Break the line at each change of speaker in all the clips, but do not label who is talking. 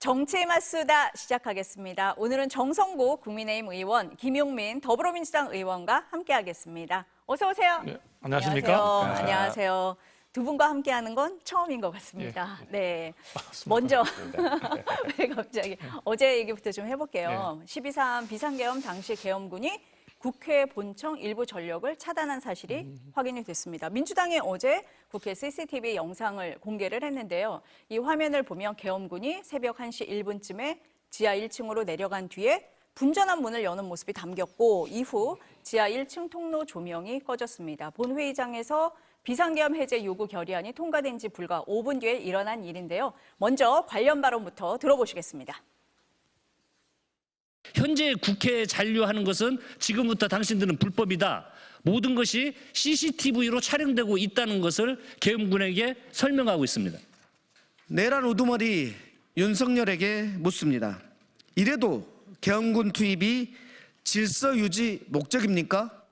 정치의 맛수다 시작하겠습니다. 오늘은 정성구 국민의힘 의원, 김용민 더불어민주당 의원과 함께하겠습니다. 어서 오세요.
네, 안녕하십니까?
안녕하세요. 안녕하세요. 두 분과 함께하는 건 처음인 것 같습니다. 네. 먼저 왜 갑자기 어제 얘기부터 좀 해볼게요. 12.3 비상계엄 당시 계엄군이 국회 본청 일부 전력을 차단한 사실이 확인이 됐습니다. 민주당이 어제 국회 CCTV 영상을 공개를 했는데요. 이 화면을 보면 계엄군이 새벽 1시 1분쯤에 지하 1층으로 내려간 뒤에 분전한 문을 여는 모습이 담겼고 이후 지하 1층 통로 조명이 꺼졌습니다. 본회의장에서 비상계엄 해제 요구 결의안이 통과된 지 불과 5분 뒤에 일어난 일인데요. 먼저 관련 발언부터 들어보시겠습니다.
현재 국회에 잔류하는 것은 지금부터 당신들은 불법이다. 모든 것이 CCTV로 촬영되고 있다는 것을 계엄군에게 설명하고 있습니다.
내란 우두머리 윤석열에게 묻습니다. 이래도 계엄군 투입이 질서 유지 목적입니까?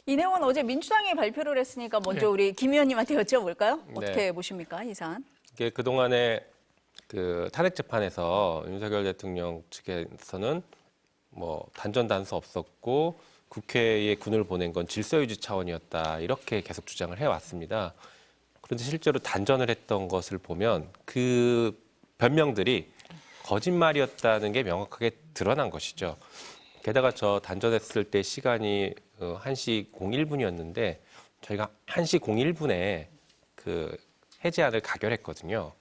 이 내용은 어제 민주당이 발표를 했으니까 먼저 우리 김 의원님한테 여쭤볼까요? 어떻게 보십니까, 이 사안?
이게 그동안에 그 탄핵 재판에서 윤석열 대통령 측에서는 뭐 단전 단서 없었고 국회에 군을 보낸 건 질서 유지 차원이었다 이렇게 계속 주장을 해왔습니다. 그런데 실제로 단전을 했던 것을 보면 그 변명들이 거짓말이었다는 게 명확하게 드러난 것이죠. 게다가 저 단전했을 때 시간이 1시 01분이었는데 저희가 1시 01분에 그 해제안을 가결했거든요.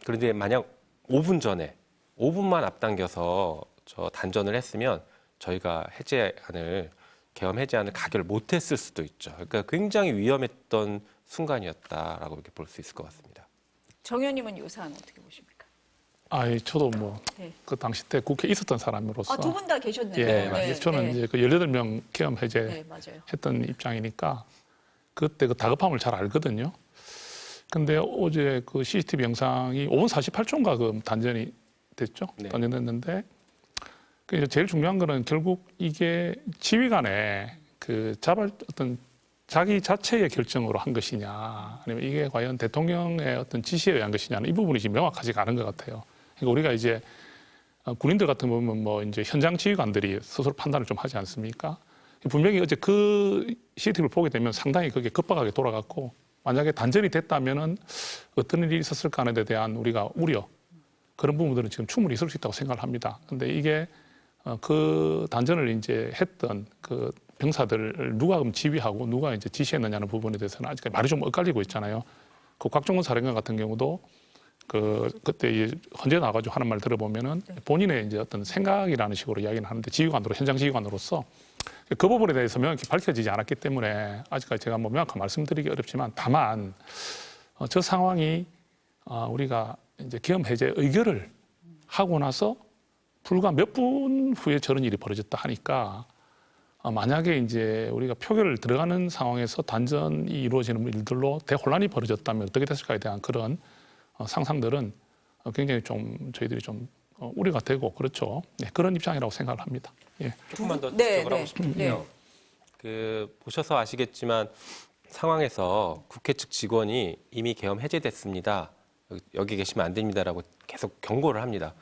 그런데 만약 5분 전에 5분만 앞당겨서 저 단전을 했으면 저희가 계엄 해제안을 가결 못했을 수도 있죠. 그러니까 굉장히 위험했던 순간이었다라고 이렇게 볼 수 있을 것 같습니다.
정 의원님은 이 사안 어떻게 보십니까?
저도 그 당시 때 국회에 있었던 사람으로서
두 분 다 계셨네요.
네, 저는 이제 그 18명 계엄 해제했던 입장이니까 그때 그 다급함을 잘 알거든요. 근데 어제 그 CCTV 영상이 5분 48초인가 그 단전이 됐죠. 단전됐는데 그 제일 중요한 거는 결국 이게 지휘관의 그 어떤 자기 자체의 결정으로 한 것이냐, 아니면 이게 과연 대통령의 어떤 지시에 의한 것이냐는 이 부분이 지금 명확하지가 않은 것 같아요. 그러니까 우리가 이제 군인들 같은 보면 뭐 이제 현장 지휘관들이 스스로 판단을 좀 하지 않습니까? 분명히 어제 그 CCTV를 보게 되면 상당히 그게 급박하게 돌아갔고 만약에 단전이 됐다면은 어떤 일이 있었을까에 대한 우리가 우려 그런 부분들은 지금 충분히 있을 수 있다고 생각을 합니다. 근데 이게 그 단전을 이제 했던 그 병사들을 누가 그럼 지휘하고 누가 이제 지시했느냐는 부분에 대해서는 아직까지 말이 좀 엇갈리고 있잖아요. 그 곽종건 사령관 같은 경우도 그때 헌재 나가지고 하는 말 들어보면은 본인의 이제 어떤 생각이라는 식으로 이야기는 하는데 현장 지휘관으로서 그 부분에 대해서 명확히 밝혀지지 않았기 때문에 아직까지 제가 뭐 명확한 말씀드리기 어렵지만 다만 저 상황이 우리가 이제 계엄 해제 의결을 하고 나서 불과 몇 분 후에 저런 일이 벌어졌다 하니까 만약에 이제 우리가 표결을 들어가는 상황에서 단전이 이루어지는 일들로 대혼란이 벌어졌다면 어떻게 됐을까에 대한 그런 상상들은 굉장히 좀 저희들이 좀 우려가 되고 그렇죠. 네, 그런 입장이라고 생각을 합니다. 예.
조금만 더 지적을 하고 싶은데요. 보셔서 아시겠지만 상황에서 국회 측 직원이 이미 계엄 해제됐습니다. 여기 계시면 안 됩니다라고 계속 경고를 합니다.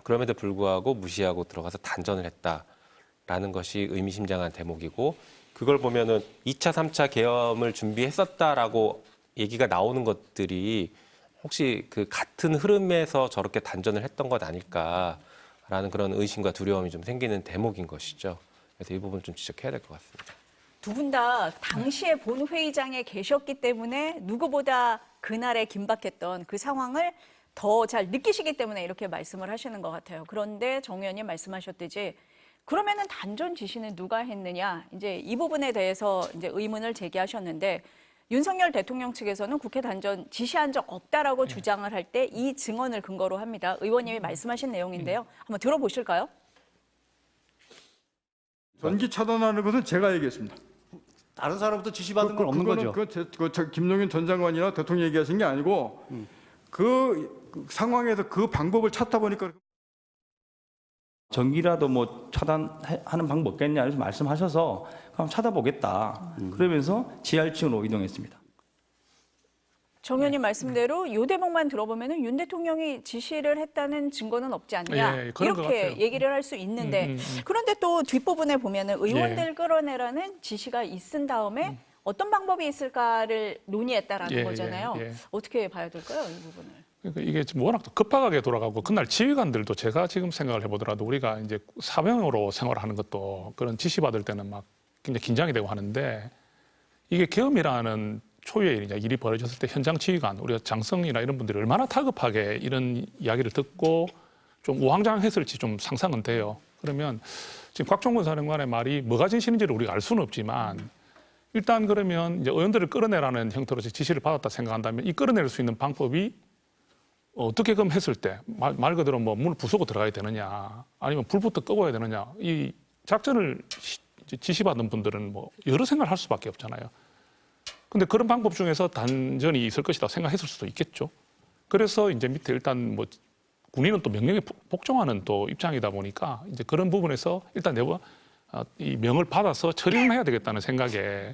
그럼에도 불구하고 무시하고 들어가서 단전을 했다라는 것이 의미심장한 대목이고 그걸 보면은 2차, 3차 계엄을 준비했었다라고 얘기가 나오는 것들이 혹시 그 같은 흐름에서 저렇게 단전을 했던 것 아닐까라는 그런 의심과 두려움이 좀 생기는 대목인 것이죠. 그래서 이 부분 좀 지적해야 될 것 같습니다.
두 분 다 당시에 본회의장에 계셨기 때문에 누구보다 그날에 긴박했던 그 상황을 더 잘 느끼시기 때문에 이렇게 말씀을 하시는 것 같아요. 그런데 정 의원님 말씀하셨듯이 그러면은 단전 지시는 누가 했느냐 이제 이 부분에 대해서 이제 의문을 제기하셨는데 윤석열 대통령 측에서는 국회 단전 지시한 적 없다라고 주장을 할 때 이 증언을 근거로 합니다. 의원님이 말씀하신 내용인데요. 한번 들어보실까요?
전기 차단하는 것은 제가 얘기했습니다.
다른 사람부터 지시받은 건 없는 거죠.
김용인 전 장관이나 대통령 얘기하신 게 아니고 그 상황에서 그 방법을 찾다 보니까
전기라도 뭐 차단하는 방법 없겠냐 이렇게 말씀하셔서 그럼 찾아보겠다. 그러면서 지하 1층으로 이동했습니다.
정 의원님 말씀대로 요 대목만 들어보면은 윤 대통령이 지시를 했다는 증거는 없지 않냐
예, 그런 것
이렇게
같아요.
얘기를 할 수 있는데 그런데 또 뒷부분에 보면은 의원들
예.
끌어내라는 지시가 있은 다음에 어떤 방법이 있을까를 논의했다라는
예,
거잖아요.
예, 예.
어떻게 봐야 될까요, 이 부분을?
그러니까 이게 지금 워낙 또 급박하게 돌아가고 그날 지휘관들도 제가 지금 생각을 해보더라도 우리가 이제 사병으로 생활하는 것도 그런 지시 받을 때는 막 굉장히 긴장이 되고 하는데 이게 계엄이라는 초유의 일이냐 일이 벌어졌을 때 현장 지휘관 우리가 장성이나 이런 분들이 얼마나 다급하게 이런 이야기를 듣고 좀 우왕좌왕했을지 좀 상상은 돼요. 그러면 지금 곽종근 사령관의 말이 뭐가 진실인지를 우리가 알 수는 없지만 일단 그러면 이제 의원들을 끌어내라는 형태로 지시를 받았다 생각한다면 이 끌어낼 수 있는 방법이 어떻게 그럼 했을 때 말 그대로 뭐 문을 부수고 들어가야 되느냐 아니면 불부터 끄고야 되느냐 이 작전을 지시받은 분들은 뭐 여러 생각을 할 수밖에 없잖아요. 근데 그런 방법 중에서 단전이 있을 것이다 생각했을 수도 있겠죠. 그래서 이제 밑에 일단 뭐 군인은 또 명령에 복종하는 또 입장이다 보니까 이제 그런 부분에서 일단 내가 이 명을 받아서 처리를 해야 되겠다는 생각에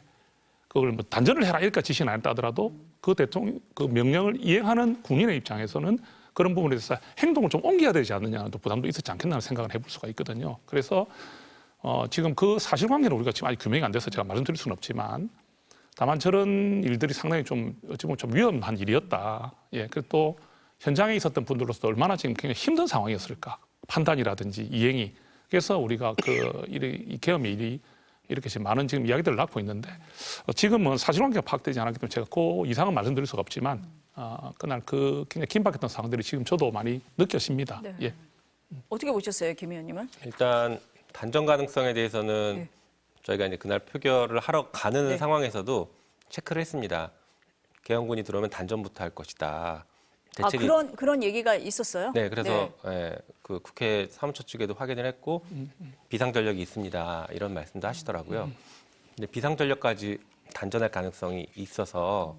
그걸 뭐 단전을 해라 이렇게 지시는 안 했다 하더라도 그 대통령 그 명령을 이행하는 군인의 입장에서는 그런 부분에 대해서 행동을 좀 옮겨야 되지 않느냐는 또 부담도 있었지 않겠나는 생각을 해볼 수가 있거든요. 그래서 지금 그 사실관계는 우리가 지금 아직 규명이 안 돼서 제가 말씀드릴 수는 없지만 다만 저런 일들이 상당히 좀 어찌 보면 좀 위험한 일이었다. 예, 그리고 또 현장에 있었던 분들로서 얼마나 지금 굉장히 힘든 상황이었을까 판단이라든지 이행이. 그래서 우리가 이 계엄의 일이 이렇게 지금 많은 지금 이야기들을 낳고 있는데 지금은 사실관계가 파악되지 않았기 때문에 제가 그 이상은 말씀드릴 수가 없지만 그날 그 굉장히 긴박했던 상황들이 지금 저도 많이 느껴집니다.
네.
예.
어떻게 보셨어요, 김 의원님은?
일단 단전 가능성에 대해서는
네.
저희가 이제 그날 표결을 하러 가는
네.
상황에서도 체크를 했습니다. 계엄군이 들어오면 단전부터 할 것이다. 대책이
그런 얘기가 있었어요?
네, 그래서 예, 그 국회 사무처 측에도 확인을 했고 비상전력이 있습니다. 이런 말씀도 하시더라고요. 근데 비상전력까지 단전할 가능성이 있어서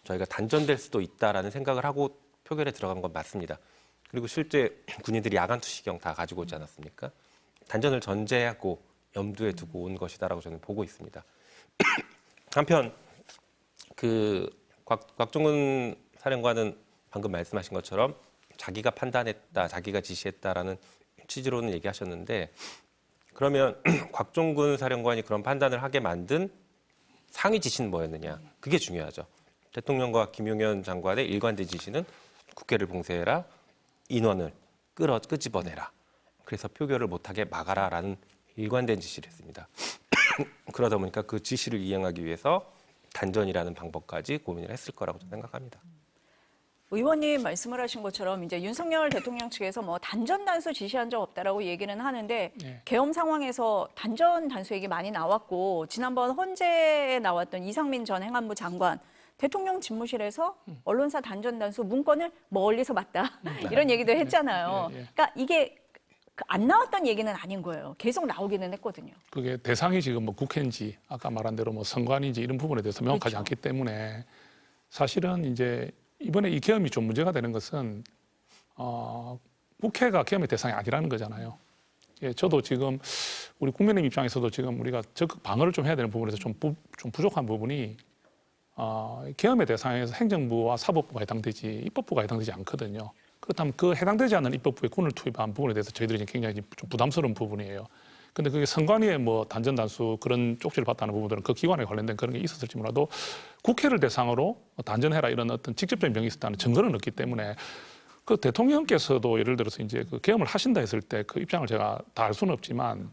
저희가 단전될 수도 있다라는 생각을 하고 표결에 들어간 건 맞습니다. 그리고 실제 군인들이 야간 투시경 다 가지고 오지 않았습니까? 단전을 전제하고 염두에 두고 온 것이다라고 저는 보고 있습니다. 한편 그 곽종근 사령관은 방금 말씀하신 것처럼 자기가 판단했다, 자기가 지시했다라는 취지로는 얘기하셨는데 그러면 곽종근 사령관이 그런 판단을 하게 만든 상위 지시는 뭐였느냐? 그게 중요하죠. 대통령과 김용현 장관의 일관된 지시는 국회를 봉쇄해라, 인원을 끄집어내라. 그래서 표결을 못하게 막아라라는 일관된 지시를 했습니다. 그러다 보니까 그 지시를 이행하기 위해서 단전이라는 방법까지 고민을 했을 거라고 저는 생각합니다.
의원님 말씀을 하신 것처럼 이제 윤석열 대통령 측에서 뭐 단전 단수 지시한 적 없다라고 얘기는 하는데
네.
계엄 상황에서 단전 단수 얘기 많이 나왔고 지난번 헌재에 나왔던 이상민 전 행안부 장관 대통령 집무실에서 언론사 단전 단수 문건을 멀리서 봤다 이런 얘기도 했잖아요.
예, 예.
그러니까 이게 안 나왔던 얘기는 아닌 거예요. 계속 나오기는 했거든요.
그게 대상이 지금 뭐 국회인지 아까 말한 대로 뭐 선관인지 이런 부분에 대해서 명확하지
그렇죠.
않기 때문에 사실은 이제 이번에 이 계엄이 좀 문제가 되는 것은 국회가 계엄의 대상이 아니라는 거잖아요. 예, 저도 지금 우리 국민의 입장에서도 지금 우리가 적극 방어를 좀 해야 되는 부분에서 좀 부족한 부분이 계엄의 대상에서 행정부와 사법부가 해당되지 입법부가 해당되지 않거든요. 그렇다면 그 해당되지 않는 입법부에 군을 투입한 부분에 대해서 저희들이 굉장히 좀 부담스러운 부분이에요. 근데 그게 선관위의 뭐 단전 단수 그런 쪽지를 받다는 부분들은 그 기관에 관련된 그런 게 있었을지 몰라도 국회를 대상으로 단전해라 이런 어떤 직접적인 명이 있었다는 증거는 없기 때문에 그 대통령께서도 예를 들어서 이제 그 계엄을 하신다 했을 때 그 입장을 제가 다 알 수는 없지만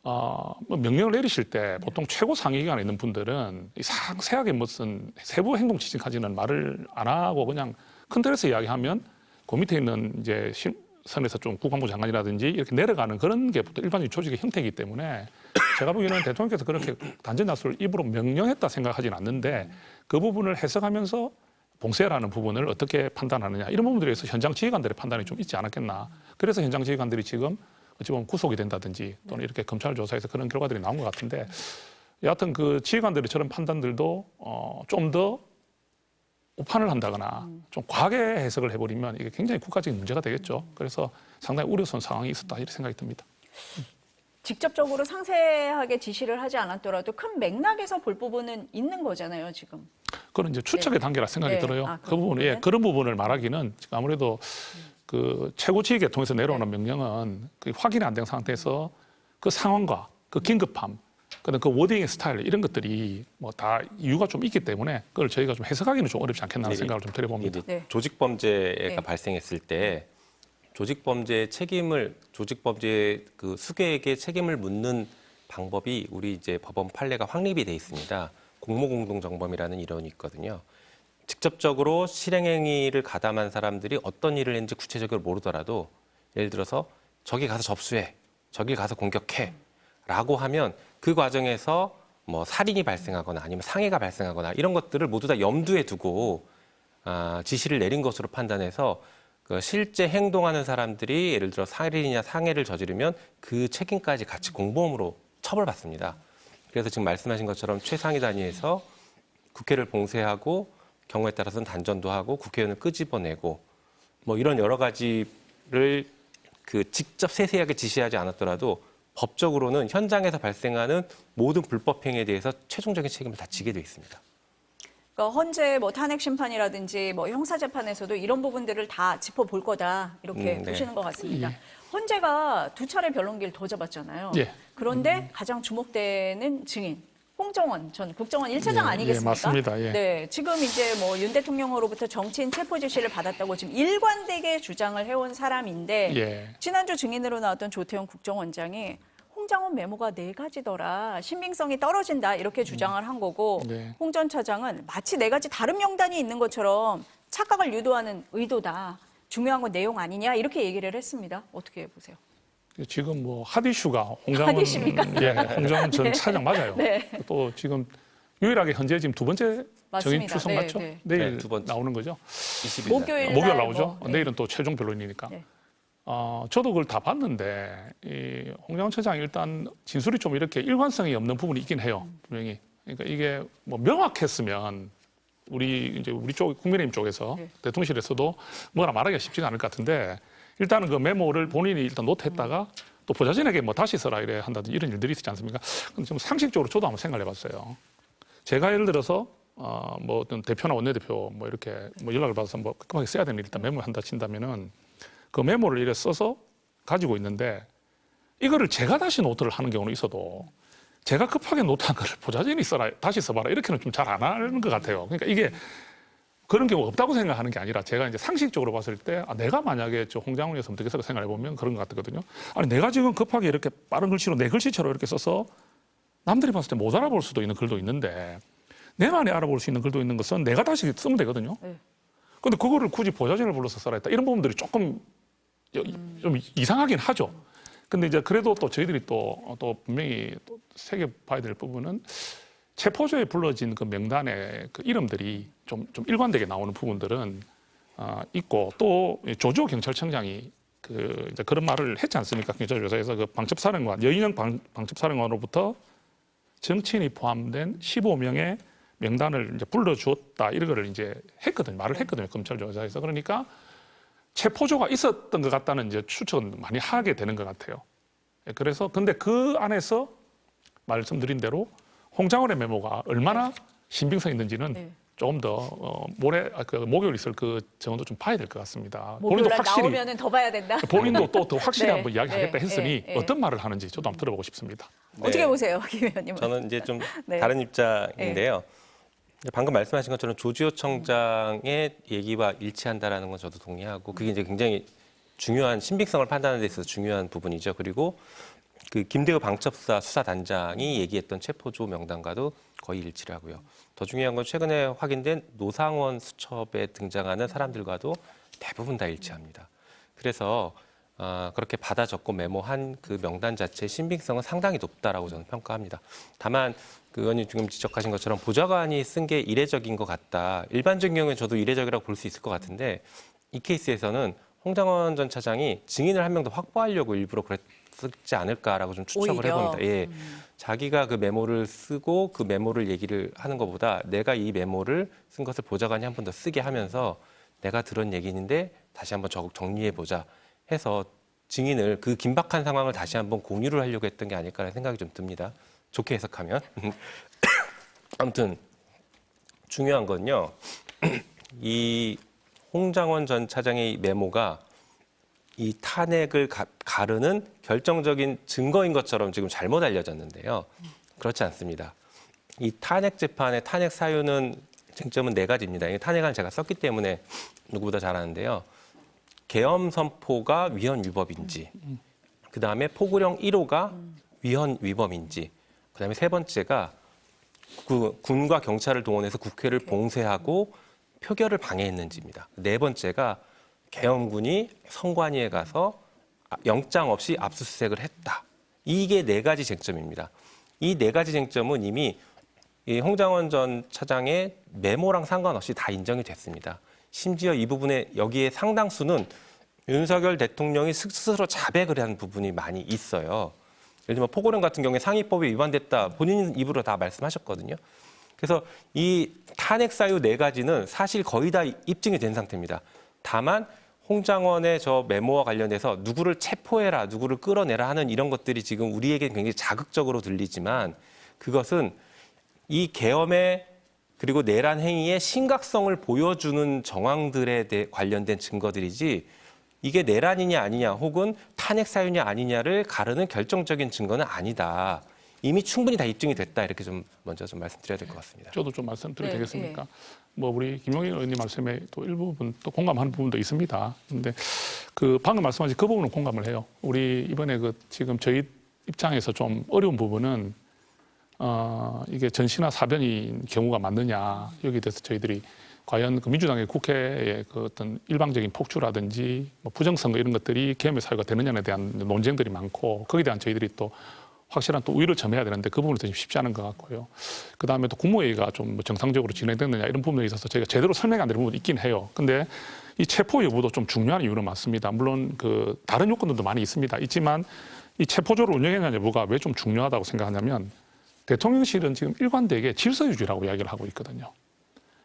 뭐 명령을 내리실 때 보통 최고 상위 기관에 있는 분들은 이 상세하게 무슨 세부 행동 지시까지는 말을 안 하고 그냥 큰 틀에서 이야기하면 그 밑에 있는 이제 선에서 좀 국방부 장관이라든지 이렇게 내려가는 그런 게 보통 일반적인 조직의 형태이기 때문에 제가 보기에는 대통령께서 그렇게 단전 단수를 입으로 명령했다 생각하지는 않는데 그 부분을 해석하면서 봉쇄라는 부분을 어떻게 판단하느냐 이런 부분들에 대해서 현장 지휘관들의 판단이 좀 있지 않았겠나. 그래서 현장 지휘관들이 지금 어찌 보면 구속이 된다든지 또는 이렇게 검찰 조사에서 그런 결과들이 나온 것 같은데 여하튼 그 지휘관들의 저런 판단들도 좀 더 오판을 한다거나 좀 과하게 해석을 해버리면 이게 굉장히 국가적인 문제가 되겠죠. 그래서 상당히 우려스러운 상황이 있었다 이런 생각이 듭니다.
직접적으로 상세하게 지시를 하지 않았더라도 큰 맥락에서 볼 부분은 있는 거잖아요, 지금.
그런 이제 추측의 단계라 생각이
네.
들어요.
아,
그 부분, 예,
부분은?
그런 부분을 말하기는 지금 아무래도 그 최고지휘계 통해서 내려오는 명령은 그 확인이 안 된 상태에서 그 상황과 그 긴급함, 그다음 그 워딩의 스타일 이런 것들이 뭐 다 이유가 좀 있기 때문에 그걸 저희가 좀 해석하기는 좀 어렵지 않겠나 하는 생각을 좀 드려봅니다.
이제
네.
조직 범죄가
네.
발생했을 때 조직 범죄의 책임을 조직 범죄 그 수괴에게 책임을 묻는 방법이 우리 이제 법원 판례가 확립이 돼 있습니다. 공모공동정범이라는 이론이 있거든요. 직접적으로 실행행위를 가담한 사람들이 어떤 일을 했는지 구체적으로 모르더라도 예를 들어서 저기 가서 접수해, 저기 가서 공격해 라고 하면 그 과정에서 뭐 살인이 발생하거나 아니면 상해가 발생하거나 이런 것들을 모두 다 염두에 두고 지시를 내린 것으로 판단해서 그 실제 행동하는 사람들이 예를 들어 살인이나 상해를 저지르면 그 책임까지 같이 공범으로 처벌받습니다. 그래서 지금 말씀하신 것처럼 최상위 단위에서 국회를 봉쇄하고 경우에 따라서는 단전도 하고 국회의원을 끄집어내고 뭐 이런 여러 가지를 그 직접 세세하게 지시하지 않았더라도 법적으로는 현장에서 발생하는 모든 불법 행위에 대해서 최종적인 책임을 다 지게 돼 있습니다.
그러니까 헌재 뭐 탄핵 심판이라든지 뭐 형사 재판에서도 이런 부분들을 다 짚어볼 거다 이렇게
네.
보시는 것 같습니다.
예.
헌재가 2차례 변론기를 더 잡았잖아요.
예.
그런데 가장 주목되는 증인 홍정원 전 국정원 1차장 아니겠습니까?
맞습니다. 예.
네, 지금 이제 뭐 윤 대통령으로부터 정치인 체포 지시를 받았다고 지금 일관되게 주장을 해온 사람인데
예.
지난주 증인으로 나왔던 조태용 국정원장이 홍장원 메모가 4가지더라. 신빙성이 떨어진다. 이렇게 주장을 한 거고
네.
홍 전 차장은 마치 4가지 다른 명단이 있는 것처럼 착각을 유도하는 의도다. 중요한 건 내용 아니냐. 이렇게 얘기를 했습니다. 어떻게 보세요?
지금 뭐 핫이슈가 홍장원,
핫이슈입니까?
예, 홍장원 전 차장 맞아요.
네.
또 지금 유일하게 현재 지금 2번째 증인
맞습니다.
출석
네,
맞죠?
네.
내일
네, 2번째.
나오는 거죠?
20일
목요일
목요일
날
나오죠?
뭐, 네.
내일은 또 최종 변론이니까.
네.
저도 그걸 다 봤는데 이 홍장원 차장이 일단 진술이 좀 이렇게 일관성이 없는 부분이 있긴 해요. 분명히. 그러니까 이게 뭐 명확했으면 우리 쪽 국민의힘 쪽에서
네.
대통령실에서도 뭐라 말하기가 쉽지가 않을 것 같은데 일단은 그 메모를 본인이 일단 노트했다가 또 보좌진에게 뭐 다시 써라 이래 한다든지 이런 일들이 있지 않습니까? 근데 좀 상식적으로 저도 한번 생각을 해봤어요. 제가 예를 들어서 뭐 어떤 대표나 원내대표 뭐 이렇게 뭐 연락을 받아서 뭐 급하게 써야 되는 일 일단 메모한다 친다면은 그 메모를 이래 써서 가지고 있는데 이거를 제가 다시 노트를 하는 경우는 있어도 제가 급하게 노트한 거를 보좌진이 써라 다시 써봐라 이렇게는 좀 잘 안 하는 것 같아요. 그러니까 이게 그런 경우 없다고 생각하는 게 아니라 제가 이제 상식적으로 봤을 때 내가 만약에 저 홍장훈이었으면 어떻게 생각해 보면 그런 것 같거든요. 아니 내가 지금 급하게 이렇게 빠른 글씨로 내 글씨처럼 이렇게 써서 남들이 봤을 때 못 알아볼 수도 있는 글도 있는데 내만이 알아볼 수 있는 글도 있는 것은 내가 다시 쓰면 되거든요.
네.
근데 그거를 굳이 보좌진을 불러서 써라 했다. 이런 부분들이 조금 좀 이상하긴 하죠. 근데 이제 그래도 또 저희들이 또 분명히 또 새겨봐야 될 부분은 체포조에 불러진 그 명단의 그 이름들이 좀 일관되게 나오는 부분들은 있고 또 조지호 경찰청장이 그 이제 그런 말을 했지 않습니까? 경찰조사에서 그 방첩사령관 여인영 방첩사령관으로부터 정치인이 포함된 15명의 명단을 이제 불러주었다 이런 거를 이제 했거든요. 말을 했거든요. 검찰 조사에서. 그러니까 체포조가 있었던 것 같다는 이제 추측은 많이 하게 되는 것 같아요. 그래서 근데 그 안에서 말씀드린 대로 홍장원의 메모가 얼마나 신빙성 있는지는
네.
조금 더 목요일 있을 그 정도 좀 봐야 될 것 같습니다.
목요일 날 나오면은 더 봐야 된다.
본인도 또 더 확실히
네,
한번 이야기하겠다
네,
했으니
네, 네.
어떤 말을 하는지 저도 한번 들어보고 싶습니다.
어떻게
네.
보세요, 김 의원님은?
저는 이제 좀
네.
다른 입장인데요. 방금 말씀하신 것처럼 조지호 청장의 얘기와 일치한다라는 건 저도 동의하고 그게 이제 굉장히 중요한 신빙성을 판단하는 데 있어서 중요한 부분이죠. 그리고 그 김대우 방첩사 수사단장이 얘기했던 체포조 명단과도 거의 일치를 하고요. 더 중요한 건 최근에 확인된 노상원 수첩에 등장하는 사람들과도 대부분 다 일치합니다. 그래서 그렇게 받아 적고 메모한 그 명단 자체의 신빙성은 상당히 높다라고 저는 평가합니다. 다만 그 의원님 지금 지적하신 것처럼 보좌관이 쓴 게 이례적인 것 같다. 일반적인 경우에 저도 이례적이라고 볼 수 있을 것 같은데 이 케이스에서는 홍장원 전 차장이 증인을 한 명 더 확보하려고 일부러 그랬지 않을까라고 좀 추측을
오히려.
해봅니다. 예. 자기가 그 메모를 쓰고 그 메모를 얘기를 하는 것보다 내가 이 메모를 쓴 것을 보좌관이 한 번 더 쓰게 하면서 내가 들은 얘기인데 다시 한번 정리해보자 해서 증인을 그 긴박한 상황을 다시 한번 공유를 하려고 했던 게 아닐까라는 생각이 좀 듭니다. 좋게 해석하면. 아무튼 중요한 건요. 이 홍장원 전 차장의 메모가 이 탄핵을 가르는 결정적인 증거인 것처럼 지금 잘못 알려졌는데요. 그렇지 않습니다. 이 탄핵 재판의 탄핵 사유는 쟁점은 4가지입니다. 이 탄핵안 제가 썼기 때문에 누구보다 잘 아는데요. 계엄 선포가 위헌 위법인지, 그다음에 포고령 1호가 위헌 위법인지, 그다음에 3번째가 군과 경찰을 동원해서 국회를 봉쇄하고 표결을 방해했는지입니다. 4번째가 계엄군이 선관위에 가서 영장 없이 압수수색을 했다. 이게 4가지 쟁점입니다. 이 4가지 쟁점은 이미 이 홍장원 전 차장의 메모랑 상관없이 다 인정이 됐습니다. 심지어 이 부분에 여기에 상당수는 윤석열 대통령이 스스로 자백을 한 부분이 많이 있어요. 예를 들면 포고령 같은 경우에 상위법이 위반됐다. 본인 입으로 다 말씀하셨거든요. 그래서 이 탄핵 사유 4가지는 사실 거의 다 입증이 된 상태입니다. 다만 홍장원의 저 메모와 관련해서 누구를 체포해라, 누구를 끌어내라 하는 이런 것들이 지금 우리에게 굉장히 자극적으로 들리지만 그것은 이 계엄의 그리고 내란 행위의 심각성을 보여주는 정황들에 대해 관련된 증거들이지 이게 내란이냐 아니냐 혹은 탄핵 사유냐 아니냐를 가르는 결정적인 증거는 아니다. 이미 충분히 다 입증이 됐다. 이렇게 좀 먼저 좀 말씀드려야 될 것 같습니다.
저도 좀 말씀드려도
네,
되겠습니까?
네.
뭐 우리 김용인 의원님 말씀에 또 일부분 또 공감하는 부분도 있습니다. 그런데 그 방금 말씀하신 그 부분은 공감을 해요. 우리 이번에 그 지금 저희 입장에서 좀 어려운 부분은 이게 전시나 사변인 경우가 맞느냐 여기에 대해서 저희들이 과연 그 민주당의 국회의 그 어떤 일방적인 폭주라든지 뭐 부정선거 이런 것들이 계엄의 사유가 되느냐에 대한 논쟁들이 많고 거기에 대한 저희들이 또 확실한 또 우위를 점해야 되는데 그 부분은 좀 쉽지 않은 것 같고요. 그 다음에 또 국무회의가 좀 정상적으로 진행됐느냐 이런 부분에 있어서 저희가 제대로 설명이 안 되는 부분이 있긴 해요. 근데 이 체포 여부도 좀 중요한 이유는 맞습니다. 물론 그 다른 요건들도 많이 있지만 이 체포조를 운영했느냐 여부가 왜 좀 중요하다고 생각하냐면 대통령실은 지금 일관되게 질서 유지라고 이야기를 하고 있거든요.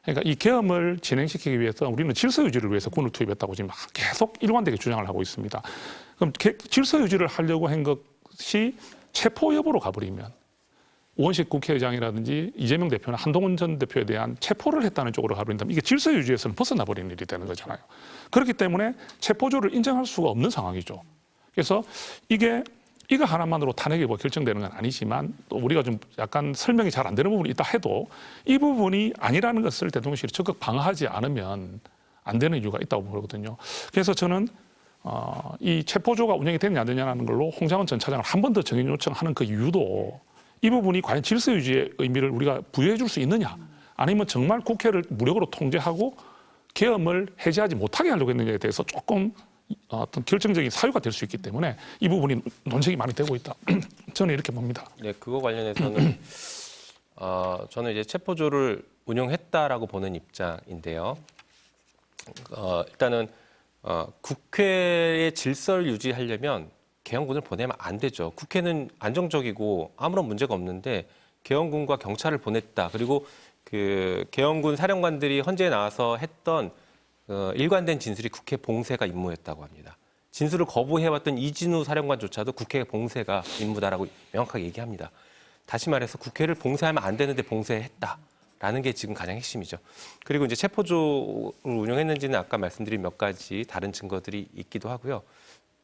그러니까 이 계엄을 진행시키기 위해서 우리는 질서 유지를 위해서 군을 투입했다고 지금 계속 일관되게 주장을 하고 있습니다. 그럼 질서 유지를 하려고 한 것이 체포 여부로 가버리면 우원식 국회의장이라든지 이재명 대표나 한동훈 전 대표에 대한 체포를 했다는 쪽으로 가버린다면 이게 질서 유지에서는 벗어나 버리는 일이 되는 거잖아요. 그렇기 때문에 체포조를 인정할 수가 없는 상황이죠. 그래서 이거 하나만으로 탄핵이 뭐 결정되는 건 아니지만 또 우리가 좀 약간 설명이 잘 안 되는 부분이 있다 해도 이 부분이 아니라는 것을 대통령실이 적극 방어하지 않으면 안 되는 이유가 있다고 보거든요. 그래서 저는 이 체포조가 운영이 됐냐 안 되냐는 걸로 홍장원 전 차장을 한 번 더 정인 요청하는 그 이유도 이 부분이 과연 질서 유지의 의미를 우리가 부여해 줄 수 있느냐 아니면 정말 국회를 무력으로 통제하고 계엄을 해제하지 못하게 하려고 했느냐에 대해서 조금 어떤 결정적인 사유가 될 수 있기 때문에 이 부분이 논쟁이 많이 되고 있다. 저는 이렇게 봅니다.
네, 그거 관련해서는 저는 이제 체포조를 운영했다라고 보는 입장인데요. 일단은 국회의 질서를 유지하려면 계엄군을 보내면 안 되죠. 국회는 안정적이고 아무런 문제가 없는데 계엄군과 경찰을 보냈다. 그리고 그 계엄군 사령관들이 헌재에 나와서 했던 일관된 진술이 국회 봉쇄가 임무였다고 합니다. 진술을 거부해왔던 이진우 사령관조차도 국회 봉쇄가 임무다라고 명확하게 얘기합니다. 다시 말해서 국회를 봉쇄하면 안 되는데 봉쇄했다라는 게 지금 가장 핵심이죠. 그리고 이제 체포조를 운영했는지는 아까 말씀드린 몇 가지 다른 증거들이 있기도 하고요.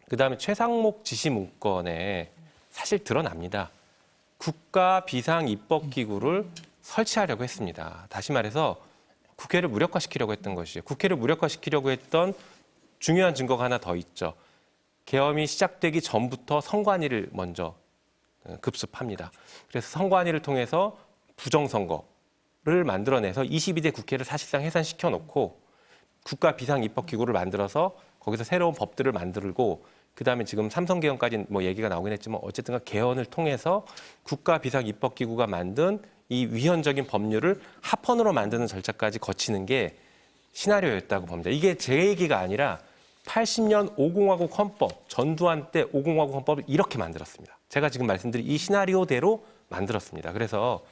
그다음에 최상목 지시 문건에 사실 드러납니다. 국가 비상 입법 기구를 설치하려고 했습니다. 다시 말해서 국회를 무력화시키려고 했던 것이에요. 국회를 무력화시키려고 했던 중요한 증거가 하나 더 있죠. 계엄이 시작되기 전부터 선관위를 먼저 급습합니다. 그래서 선관위를 통해서 부정선거를 만들어내서 22대 국회를 사실상 해산시켜 놓고 국가 비상입법기구를 만들어서 거기서 새로운 법들을 만들고 그다음에 지금 삼성계엄까지 뭐 얘기가 나오긴 했지만 어쨌든 개헌을 통해서 국가 비상입법기구가 만든 이 위헌적인 법률을 합헌으로 만드는 절차까지 거치는 게 시나리오였다고 봅니다. 이게 제 얘기가 아니라 80년 5공화국 헌법, 전두환 때 5공화국 헌법을 이렇게 만들었습니다. 제가 지금 말씀드린 이 시나리오대로 만들었습니다. 그래서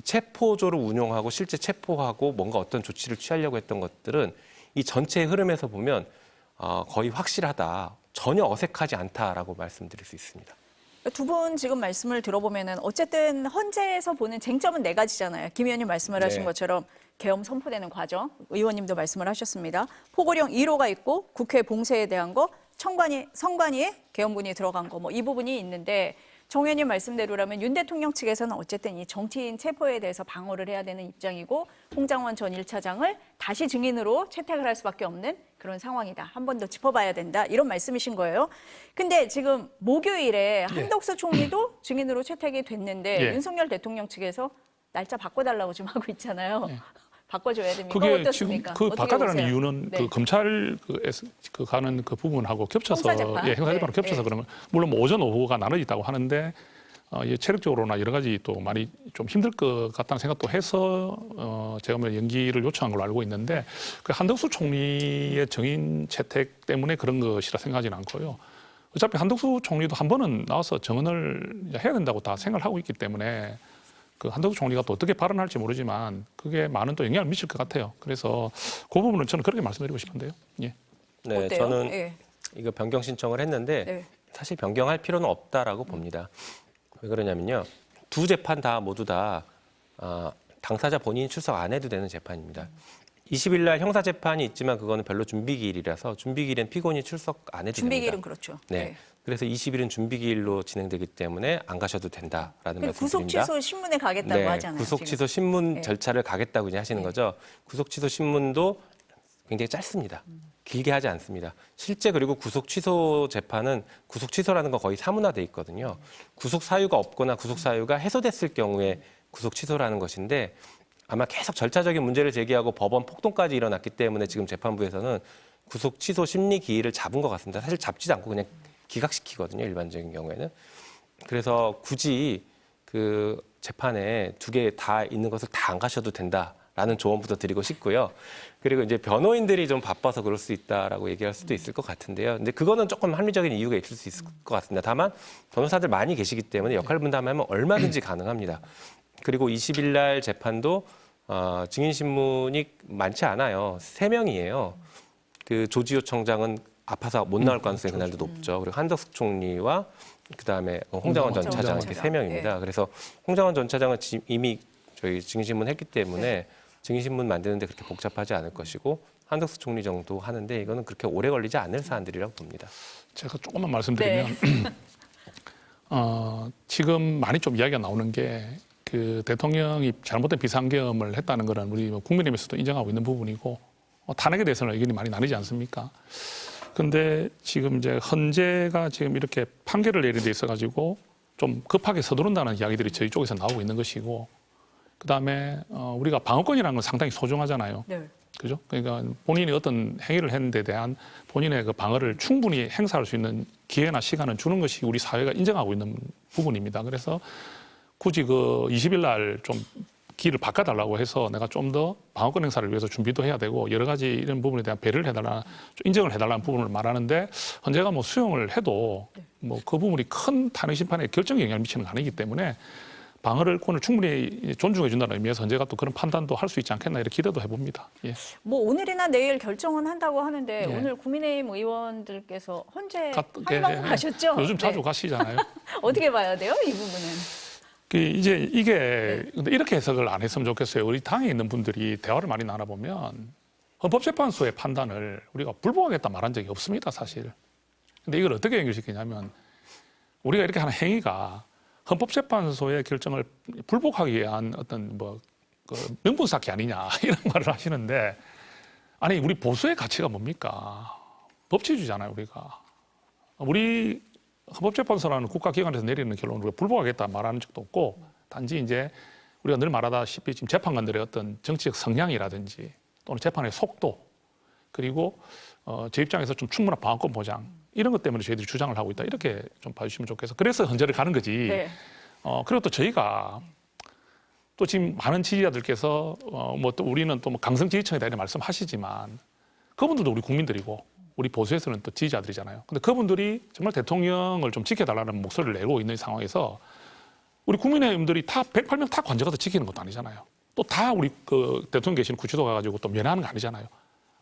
체포조를 운용하고 실제 체포하고 뭔가 어떤 조치를 취하려고 했던 것들은 이 전체의 흐름에서 보면 거의 확실하다, 전혀 어색하지 않다라고 말씀드릴 수 있습니다.
두 분 지금 말씀을 들어보면은 어쨌든 헌재에서 보는 쟁점은 네 가지잖아요. 김 의원님 말씀을 하신
네.
것처럼 계엄 선포되는 과정, 의원님도 말씀을 하셨습니다. 포고령 1호가 있고 국회 봉쇄에 대한 거, 선관위에 계엄군이 들어간 거, 뭐 이 부분이 있는데 정 의원님 말씀대로라면 윤 대통령 측에서는 어쨌든 이 정치인 체포에 대해서 방어를 해야 되는 입장이고 홍장원 전 1차장을 다시 증인으로 채택을 할 수밖에 없는 그런 상황이다. 한 번 더 짚어봐야 된다. 이런 말씀이신 거예요. 근데 지금 목요일에 한덕수 총리도 증인으로 채택이 됐는데
예.
윤석열 대통령 측에서 날짜 바꿔달라고 좀 하고 있잖아요.
예.
바꿔줘야 됩니까?
그게 지금
어떻습니까?
그
어떻게
바꿔달라는
보세요?
이유는
네.
그 검찰 그 가는 그 부분하고 겹쳐서
형사재판?
행사재판으로
네.
겹쳐서
네.
그러면 물론 뭐 오전 오후가 나눠지다고 하는데 체력적으로나 여러 가지 또 많이 좀 힘들 것 같다는 생각도 해서 제가 뭐 연기를 요청한 걸로 알고 있는데 그 한덕수 총리의 정인 채택 때문에 그런 것이라 생각하지는 않고요. 어차피 한덕수 총리도 한 번은 나와서 정언을 해야 된다고 다 생각을 하고 있기 때문에 그 한덕수 총리가 또 어떻게 발언할지 모르지만 그게 많은 또 영향을 미칠 것 같아요. 그래서 그 부분은 저는 그렇게 말씀드리고 싶은데요. 예.
네,
어때요?
저는
예.
이거 변경 신청을 했는데
네.
사실 변경할 필요는 없다라고 봅니다. 왜 그러냐면요. 두 재판 다 모두 다 당사자 본인이 출석 안 해도 되는 재판입니다. 20일 날 형사 재판이 있지만 그거는 별로 준비기일이라서 준비기일엔 피고인이 출석 안 해도
준비기일은
됩니다.
그렇죠.
네. 그래서 20일은 준비기일로 진행되기 때문에 안 가셔도 된다라는 말씀드립니다.
구속 취소 신문에 가겠다고
네,
하잖아요.
구속
지금.
취소 신문
네.
절차를 가겠다고 이제 하시는 거죠. 구속 취소 신문도 굉장히 짧습니다. 길게 하지 않습니다. 실제 그리고 구속 취소 재판은 구속 취소라는 거 거의 사문화돼 있거든요. 구속 사유가 없거나 구속 사유가 해소됐을 경우에 구속 취소라는 것인데 아마 계속 절차적인 문제를 제기하고 법원 폭동까지 일어났기 때문에 지금 재판부에서는 구속 취소 심리 기일을 잡은 것 같습니다. 사실 잡지도 않고 그냥 기각시키거든요. 일반적인 경우에는. 그래서 굳이 그 재판에 두 개 다 있는 것을 다 안 가셔도 된다라는 조언부터 드리고 싶고요. 그리고 이제 변호인들이 좀 바빠서 그럴 수 있다라고 얘기할 수도 있을 것 같은데요. 근데 그거는 조금 합리적인 이유가 있을 수 있을 것 같습니다. 다만 변호사들 많이 계시기 때문에 역할 분담하면 얼마든지 가능합니다. 그리고 20일 날 재판도 증인 신문이 많지 않아요. 3명이에요. 그 조지호 청장은 아파서 못 나올 가능성이 그날도 높죠. 그리고 한덕수 총리와 그다음에 홍장원 전 차장 이렇게 3명입니다. 그래서 홍장원 전 차장은 이미 저희 증인신문 했기 때문에 증인신문 만드는데 그렇게 복잡하지 않을 것이고 한덕수 총리 정도 하는데 이거는 그렇게 오래 걸리지 않을 사안들이라고 봅니다.
제가 조금만 말씀드리면 지금 많이 좀 이야기가 나오는 게 그 대통령이 잘못된 비상계엄을 했다는 거는 우리 국민의힘에서도 인정하고 있는 부분이고 탄핵에 대해서는 의견이 많이 나뉘지 않습니까? 근데 지금 이제 헌재가 지금 이렇게 판결을 내린 데 있어 가지고 좀 급하게 서두른다는 이야기들이 저희 쪽에서 나오고 있는 것이고 그다음에 우리가 방어권이라는 건 상당히 소중하잖아요.
네.
그죠? 그러니까 본인이 어떤 행위를 했는 데 대한 본인의 그 방어를 충분히 행사할 수 있는 기회나 시간을 주는 것이 우리 사회가 인정하고 있는 부분입니다. 그래서 굳이 그 20일 날 좀 길을 바꿔달라고 해서 내가 좀 더 방어권 행사를 위해서 준비도 해야 되고 여러 가지 이런 부분에 대한 배려를 해달라, 좀 인정을 해달라는 부분을 말하는데 헌재가 뭐 수용을 해도 뭐 그 부분이 큰 탄핵 심판에 결정적 영향을 미치는 거 아니기 때문에 방어권을 충분히 존중해 준다는 의미에서 헌재가 또 그런 판단도 할 수 있지 않겠나 이렇게 기대도 해봅니다. 예.
뭐 오늘이나 내일 결정은 한다고 하는데
예.
오늘 국민의힘 의원들께서 헌재
예,
한방 가셨죠?
요즘 자주
네.
가시잖아요.
어떻게 봐야 돼요? 이 부분은.
이제 이게 근데 이렇게 해석을 안 했으면 좋겠어요. 우리 당에 있는 분들이 대화를 많이 나눠보면 헌법재판소의 판단을 우리가 불복하겠다 말한 적이 없습니다, 사실. 근데 이걸 어떻게 연결시키냐면 우리가 이렇게 하는 행위가 헌법재판소의 결정을 불복하기 위한 어떤 그 명분 쌓기 아니냐 이런 말을 하시는데 아니 우리 보수의 가치가 뭡니까? 법치주의잖아요, 우리가. 우리 헌법재판소라는 국가기관에서 내리는 결론을 우리가 불복하겠다 말하는 적도 없고 단지 이제 우리가 늘 말하다시피 지금 재판관들의 어떤 정치적 성향이라든지 또는 재판의 속도 그리고 제 입장에서 좀 충분한 방어권 보장 이런 것 때문에 저희들이 주장을 하고 있다 이렇게 좀 봐주시면 좋겠어요. 그래서 헌재를 가는 거지.
네.
그리고 또 저희가 또 지금 많은 지지자들께서 뭐 또 우리는 또 뭐 강성 지지층이다 이런 말씀하시지만 그분들도 우리 국민들이고 우리 보수에서는 또 지지자들이잖아요. 근데 그분들이 정말 대통령을 좀 지켜달라는 목소리를 내고 있는 상황에서 우리 국민의힘들이 다 108명 다 관저가서 지키는 것도 아니잖아요. 또 다 우리 그 대통령 계시는 구치소 가가지고 또 면회하는 거 아니잖아요.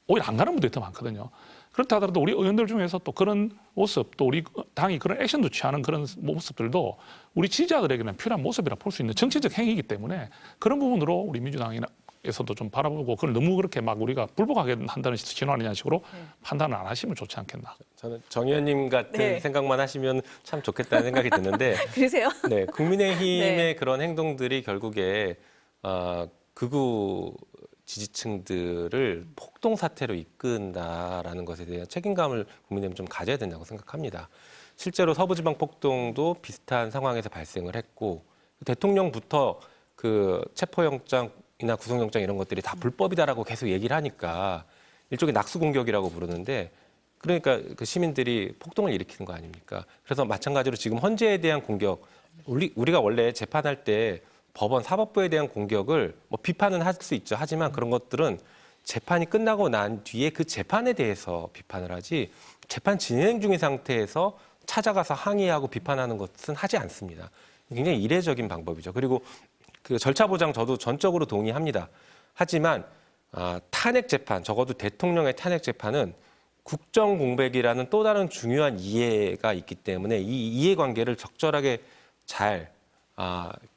오히려 안 가는 분들이 더 많거든요. 그렇다 하더라도 우리 의원들 중에서 또 그런 모습, 또 우리 당이 그런 액션도 취하는 그런 모습들도 우리 지지자들에게는 필요한 모습이라 볼 수 있는 정치적 행위이기 때문에 그런 부분으로 우리 민주당에서도 좀 바라보고 그걸 너무 그렇게 막 우리가 불복하게 한다는 신호하느냐는 식으로 판단을 안 하시면 좋지 않겠나.
저는 정 의원님 같은
네.
생각만 하시면 참 좋겠다는 생각이 드는데
그러세요?
네, 국민의힘의
네.
그런 행동들이 결국에 극우 지지층들을 폭동 사태로 이끈다라는 것에 대한 책임감을 국민의힘은 좀 가져야 된다고 생각합니다. 실제로 서부지방 폭동도 비슷한 상황에서 발생을 했고 대통령부터 그 체포영장이나 구속영장 이런 것들이 다 불법이다라고 계속 얘기를 하니까 일종의 낙수 공격이라고 부르는데 그러니까 그 시민들이 폭동을 일으키는 거 아닙니까? 그래서 마찬가지로 지금 헌재에 대한 공격, 우리가 원래 재판할 때 법원 사법부에 대한 공격을 뭐 비판은 할 수 있죠. 하지만 그런 것들은 재판이 끝나고 난 뒤에 그 재판에 대해서 비판을 하지 재판 진행 중인 상태에서 찾아가서 항의하고 비판하는 것은 하지 않습니다. 굉장히 이례적인 방법이죠. 그리고 그 절차 보장 저도 전적으로 동의합니다. 하지만 탄핵 재판, 적어도 대통령의 탄핵 재판은 국정 공백이라는 또 다른 중요한 이해가 있기 때문에 이 이해관계를 적절하게 잘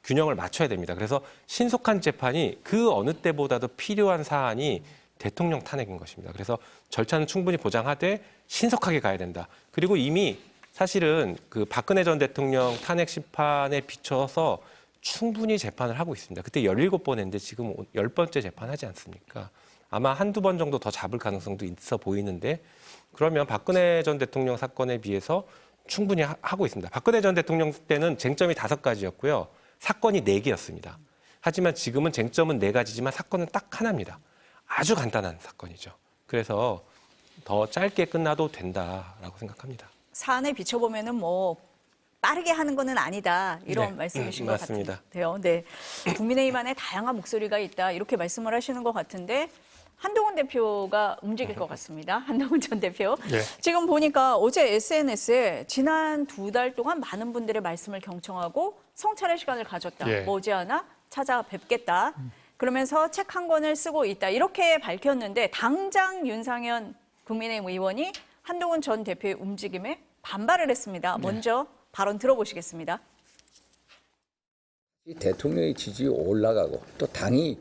균형을 맞춰야 됩니다. 그래서 신속한 재판이 그 어느 때보다도 필요한 사안이 대통령 탄핵인 것입니다. 그래서 절차는 충분히 보장하되 신속하게 가야 된다. 그리고 이미 사실은 그 박근혜 전 대통령 탄핵 심판에 비춰서 충분히 재판을 하고 있습니다. 그때 17번 했는데 지금 10번째 재판하지 않습니까? 아마 한두 번 정도 더 잡을 가능성도 있어 보이는데 그러면 박근혜 전 대통령 사건에 비해서 충분히 하고 있습니다. 박근혜 전 대통령 때는 쟁점이 5가지였고요. 사건이 4개였습니다. 하지만 지금은 쟁점은 4가지지만 사건은 딱 하나입니다. 아주 간단한 사건이죠. 그래서 더 짧게 끝나도 된다라고 생각합니다.
사안에 비춰보면은 뭐 빠르게 하는 거는 아니다 이런
네,
말씀이신 것
맞습니다.
같은데요. 네, 국민의힘 안에 다양한 목소리가 있다 이렇게 말씀을 하시는 것 같은데 한동훈 대표가 움직일 것 같습니다. 한동훈 전 대표.
네.
지금 보니까 어제 SNS에 지난 2달 동안 많은 분들의 말씀을 경청하고 성찰의 시간을 가졌다.
예.
머지않아 찾아뵙겠다. 그러면서 책 한 권을 쓰고 있다. 이렇게 밝혔는데 당장 윤상현 국민의힘 의원이 한동훈 전 대표의 움직임에 반발을 했습니다. 먼저 발언 들어보시겠습니다.
대통령의 지지율이 올라가고 또 당이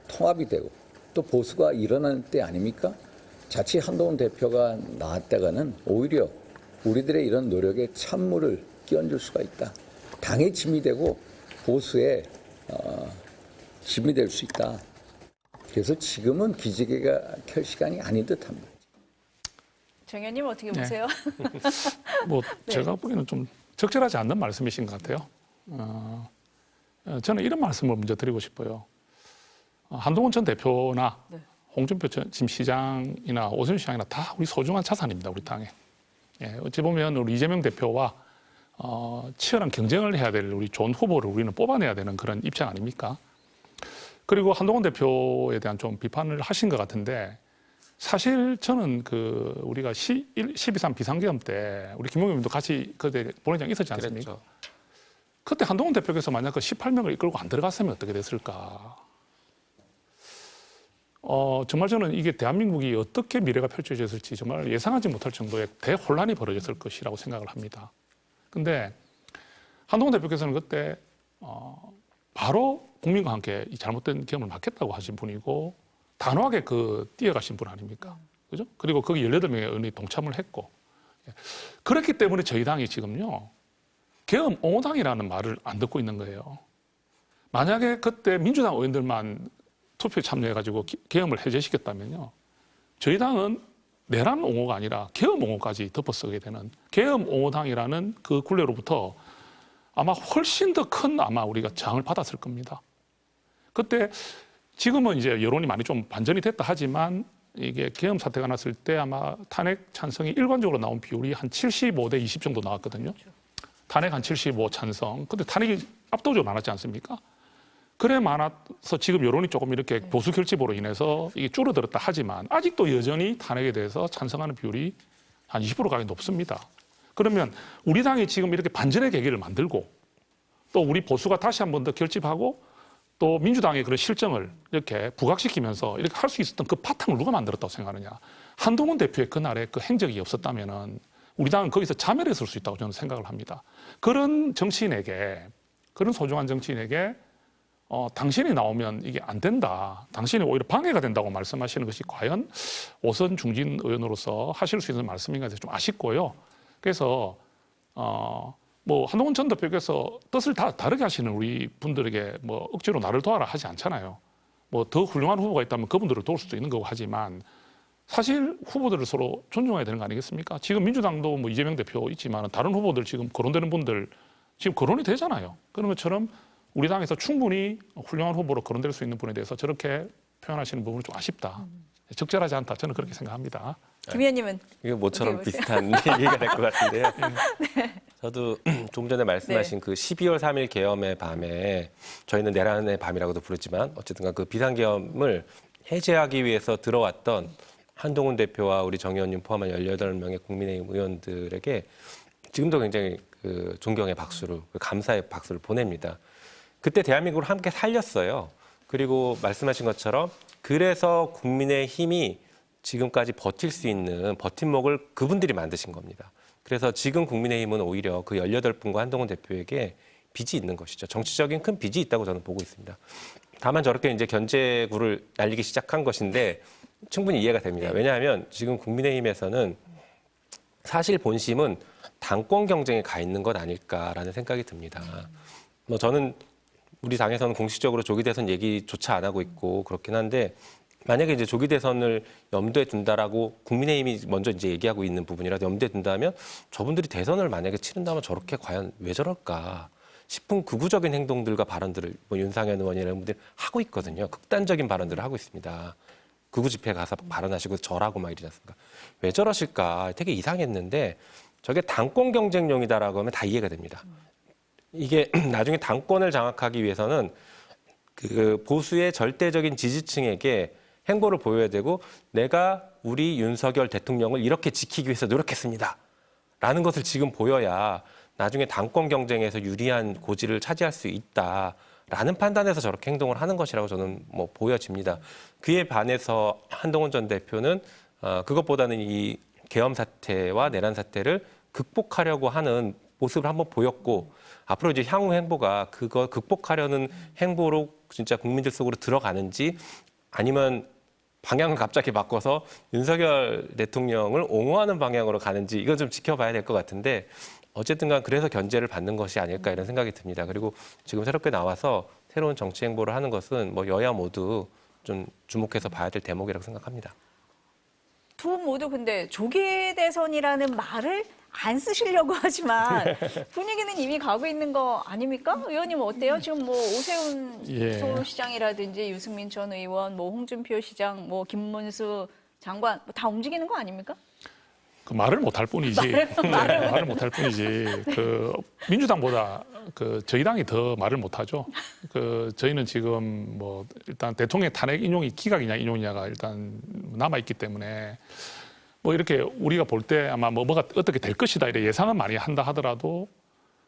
통합이 되고 또 보수가 일어나는 때 아닙니까? 자칫 한동훈 대표가 나왔다가는 오히려 우리들의 이런 노력에 찬물을 끼얹을 수가 있다. 당의 짐이 되고 보수의 짐이 될 수 있다. 그래서 지금은 기지개가 켤 시간이 아닌 듯합니다.
정 의원님 어떻게
네.
보세요?
뭐 제가 보기에는 좀 적절하지 않는 말씀이신 것 같아요. 저는 이런 말씀을 먼저 드리고 싶어요. 한동훈 전 대표나 홍준표 지금 시장이나 오세훈 시장이나 다 우리 소중한 자산입니다. 우리 당에. 예, 어찌 보면 우리 이재명 대표와 치열한 경쟁을 해야 될 우리 좋은 후보를 우리는 뽑아내야 되는 그런 입장 아닙니까? 그리고 한동훈 대표에 대한 좀 비판을 하신 것 같은데 사실 저는 그 우리가 12.3 비상계엄 때 우리 김용현 의원도 같이 그때 본회의장 있었지 않습니까?
그랬죠.
그때 한동훈 대표께서 만약 그 18명을 이끌고 안 들어갔으면 어떻게 됐을까? 정말 저는 이게 대한민국이 어떻게 미래가 펼쳐졌을지 정말 예상하지 못할 정도의 대혼란이 벌어졌을 것이라고 생각을 합니다. 근데 한동훈 대표께서는 그때 바로 국민과 함께 이 잘못된 계엄을 막겠다고 하신 분이고 단호하게 뛰어가신 분 아닙니까? 그죠? 그리고 거기 18명의 의원이 동참을 했고 그렇기 때문에 저희 당이 지금요 계엄 옹호당이라는 말을 안 듣고 있는 거예요. 만약에 그때 민주당 의원들만 투표에 참여해가지고 계엄을 해제시켰다면요. 저희 당은 내란 옹호가 아니라 계엄 옹호까지 덮어쓰게 되는 계엄 옹호당이라는 그 굴레로부터 아마 훨씬 더 큰 아마 우리가 저항을 받았을 겁니다. 그때 지금은 이제 여론이 많이 좀 반전이 됐다 하지만 이게 계엄 사태가 났을 때 아마 탄핵 찬성이 일관적으로 나온 비율이 한 75대 20 정도 나왔거든요. 탄핵 한 75 찬성. 근데 탄핵이 압도적으로 많았지 않습니까? 그래 많아서 지금 여론이 조금 이렇게 보수 결집으로 인해서 이게 줄어들었다 하지만 아직도 여전히 탄핵에 대해서 찬성하는 비율이 한 20% 가까이 높습니다. 그러면 우리 당이 지금 이렇게 반전의 계기를 만들고 또 우리 보수가 다시 한 번 더 결집하고 또 민주당의 그런 실정을 이렇게 부각시키면서 이렇게 할 수 있었던 그 바탕을 누가 만들었다고 생각하느냐. 한동훈 대표의 그날의 그 행적이 없었다면은 우리 당은 거기서 자멸했을 수 있다고 저는 생각을 합니다. 그런 정치인에게, 그런 소중한 정치인에게 당신이 나오면 이게 안 된다. 당신이 오히려 방해가 된다고 말씀하시는 것이 과연 오선 중진 의원으로서 하실 수 있는 말씀인가 해서 좀 아쉽고요. 그래서 뭐 한동훈 전 대표께서 뜻을 다 다르게 하시는 우리 분들에게 뭐 억지로 나를 도와라 하지 않잖아요. 뭐 더 훌륭한 후보가 있다면 그분들을 도울 수도 있는 거고 하지만 사실 후보들을 서로 존중해야 되는 거 아니겠습니까? 지금 민주당도 뭐 이재명 대표 있지만 다른 후보들 지금 거론되는 분들 지금 거론이 되잖아요. 그런 것처럼 우리 당에서 충분히 훌륭한 후보로 거론될 수 있는 분에 대해서 저렇게 표현하시는 부분은 좀 아쉽다. 적절하지 않다. 저는 그렇게 생각합니다.
김 의원님은
이거 모처럼
어떻게
비슷한 얘기가 될 것 같은데요. 저도 조금 전에 말씀하신 그 12월 3일 계엄의 밤에 저희는 내란의 밤이라고도 부르지만 어쨌든 그 비상계엄을 해제하기 위해서 들어왔던 한동훈 대표와 우리 정 의원님 포함한 18명의 국민의힘 의원들에게 지금도 굉장히 그 존경의 박수를, 감사의 박수를 보냅니다. 그때 대한민국을 함께 살렸어요. 그리고 말씀하신 것처럼 그래서 국민의힘이 지금까지 버틸 수 있는 버팀목을 그분들이 만드신 겁니다. 그래서 지금 국민의힘은 오히려 그 18분과 한동훈 대표에게 빚이 있는 것이죠. 정치적인 큰 빚이 있다고 저는 보고 있습니다. 다만 저렇게 이제 견제구를 날리기 시작한 것인데 충분히 이해가 됩니다. 왜냐하면 지금 국민의힘에서는 사실 본심은 당권 경쟁에 가 있는 것 아닐까라는 생각이 듭니다. 뭐 저는 우리 당에서는 공식적으로 조기 대선 얘기조차 안 하고 있고 그렇긴 한데 만약에 이제 조기 대선을 염두에 둔다라고 국민의힘이 먼저 이제 얘기하고 있는 부분이라도 염두에 둔다면 저분들이 대선을 만약에 치른다면 저렇게 과연 왜 저럴까 싶은 극우적인 행동들과 발언들을 뭐 윤상현 의원이라는 분들이 하고 있거든요. 극단적인 발언들을 하고 있습니다. 극우 집회 가서 발언하시고 절하고 막 이러지 않습니까? 왜 저러실까 되게 이상했는데 저게 당권 경쟁용이다라고 하면 다 이해가 됩니다. 이게 나중에 당권을 장악하기 위해서는 그 보수의 절대적인 지지층에게 행보를 보여야 되고 내가 우리 윤석열 대통령을 이렇게 지키기 위해서 노력했습니다. 라는 것을 지금 보여야 나중에 당권 경쟁에서 유리한 고지를 차지할 수 있다라는 판단에서 저렇게 행동을 하는 것이라고 저는 뭐 보여집니다. 그에 반해서 한동훈 전 대표는 그것보다는 이 계엄 사태와 내란 사태를 극복하려고 하는 모습을 한번 보였고 앞으로 이제 향후 행보가 그거 극복하려는 행보로 진짜 국민들 속으로 들어가는지 아니면 방향을 갑자기 바꿔서 윤석열 대통령을 옹호하는 방향으로 가는지 이건 좀 지켜봐야 될 것 같은데 어쨌든 간 그래서 견제를 받는 것이 아닐까 이런 생각이 듭니다. 그리고 지금 새롭게 나와서 새로운 정치 행보를 하는 것은 뭐 여야 모두 좀 주목해서 봐야 될 대목이라고 생각합니다.
두 분 모두 근데 조기 대선이라는 말을 안 쓰시려고 하지만 분위기는 이미 가고 있는 거 아닙니까? 의원님 어때요? 지금 뭐 오세훈 서울시장이라든지 유승민 전 의원, 뭐 홍준표 시장, 뭐 김문수 장관 뭐 다 움직이는 거 아닙니까?
그 말을 못할 뿐이지. 말을 못할 뿐이지. 그 민주당보다 그 저희 당이 더 말을 못하죠. 그 저희는 지금 뭐 일단 대통령 탄핵 인용이 기각이냐 인용이냐가 일단 남아 있기 때문에. 뭐 이렇게 우리가 볼 때 아마 뭐가 어떻게 될 것이다 이래 예상은 많이 한다 하더라도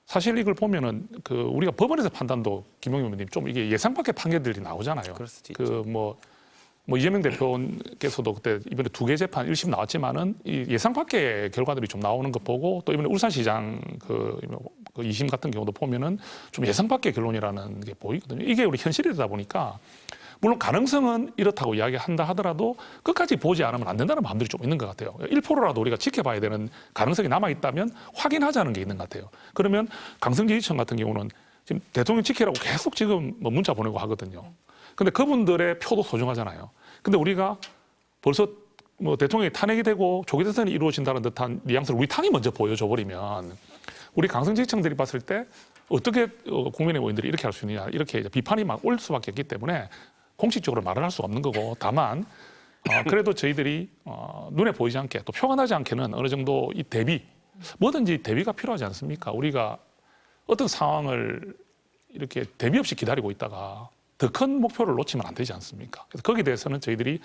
사실 이걸 보면은 그 우리가 법원에서 판단도 김용민 의원님 좀 이게 예상 밖의 판결들이 나오잖아요.
그럴 수도 있죠.
뭐 이재명 대표께서도 그때 이번에 2개 재판 1심 나왔지만은 이 예상 밖의 결과들이 좀 나오는 거 보고 또 이번에 울산시장 그 2심 같은 경우도 보면은 좀 예상 밖의 결론이라는 게 보이거든요. 이게 우리 현실이다 보니까 물론 가능성은 이렇다고 이야기한다 하더라도 끝까지 보지 않으면 안 된다는 마음들이 좀 있는 것 같아요. 1%라도 우리가 지켜봐야 되는 가능성이 남아있다면 확인하자는 게 있는 것 같아요. 그러면 강성지지청 같은 경우는 지금 대통령 지키라고 계속 지금 뭐 문자 보내고 하거든요. 근데 그분들의 표도 소중하잖아요. 근데 우리가 벌써 뭐 대통령이 탄핵이 되고 조기 대선이 이루어진다는 듯한 뉘앙스를 우리 당이 먼저 보여줘 버리면 우리 강성지지청들이 봤을 때 어떻게 국민의 의원들이 이렇게 할 수 있느냐 이렇게 이제 비판이 막 올 수밖에 없기 때문에 공식적으로 말을 할 수 없는 거고 다만 그래도 저희들이 눈에 보이지 않게 또 표가 나지 않게는 어느 정도 이 대비 뭐든지 대비가 필요하지 않습니까? 우리가 어떤 상황을 이렇게 대비 없이 기다리고 있다가 더 큰 목표를 놓치면 안 되지 않습니까? 그래서 거기에 대해서는 저희들이